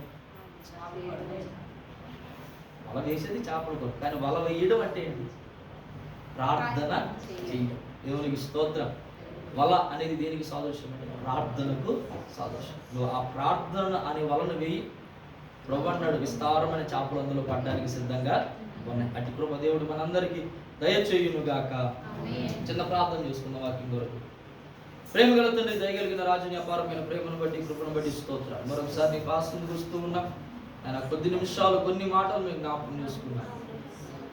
వల వేసేది చేపల కొరకు, కానీ వల వేయడం అంటే ఏంటి? ప్రార్థన చేయడం. దేవునికి స్తోత్రం. వల అనేది దేనికి సాదృశ్యం అంటే ప్రార్థనకు సాదృశ్యం. నువ్వు ఆ ప్రార్థన అనే వలను వేయి. ప్రభు అన్నాడు విస్తారమైన చేపలు అందులో పడడానికి సిద్ధంగా ఉన్నాయి. అటు కృప దేవుడు మనందరికీ దయచేయును గాక. చిన్న ప్రార్థన చేసుకున్న వాక్యం కొరకు. ప్రేమ గల తండ్రి, దయగలిగిన రాజుని అపారమైన ప్రేమను బట్టి కృపను బట్టి స్తోత్రం. మరొకసారి నీ పాసును చూస్తూ ఉన్నాం. ఆయన కొద్ది నిమిషాలు కొన్ని మాటలు మేము జ్ఞాపకం చేసుకున్నాం.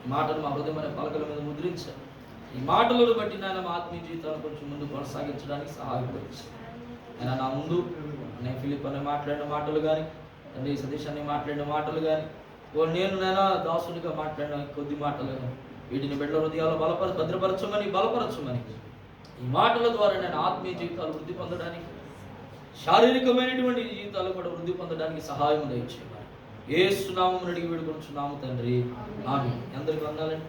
ఈ మాటలు మా హృదయమైన పలకల మీద ముద్రించారు. ఈ మాటలను బట్టి నాయన మా ఆత్మీయ జీవితాన్ని కొంచెం ముందు కొనసాగించడానికి సహాయపడచ్చు. ఆయన నా ముందు నేను ఫిలిప్ అని మాట్లాడిన మాటలు కానీ, తండ్రి సతీష్ అని మాట్లాడిన మాటలు కానీ, నేను నైనా దాసునిగా మాట్లాడిన కొద్ది మాటలు కానీ, వీటిని బిడ్డల హృదయాలు బలపరచమని ఈ మాటల ద్వారా నేను ఆత్మీయ జీవితాలు వృద్ధి పొందడానికి, శారీరకమైనటువంటి జీవితాలు కూడా వృద్ధి పొందడానికి సహాయం దయచేయమని యేసు నామమున అడిగి వేడుకొనుచున్నాము తండ్రి. ఆమేన్. అందరికీ వందనాలండి.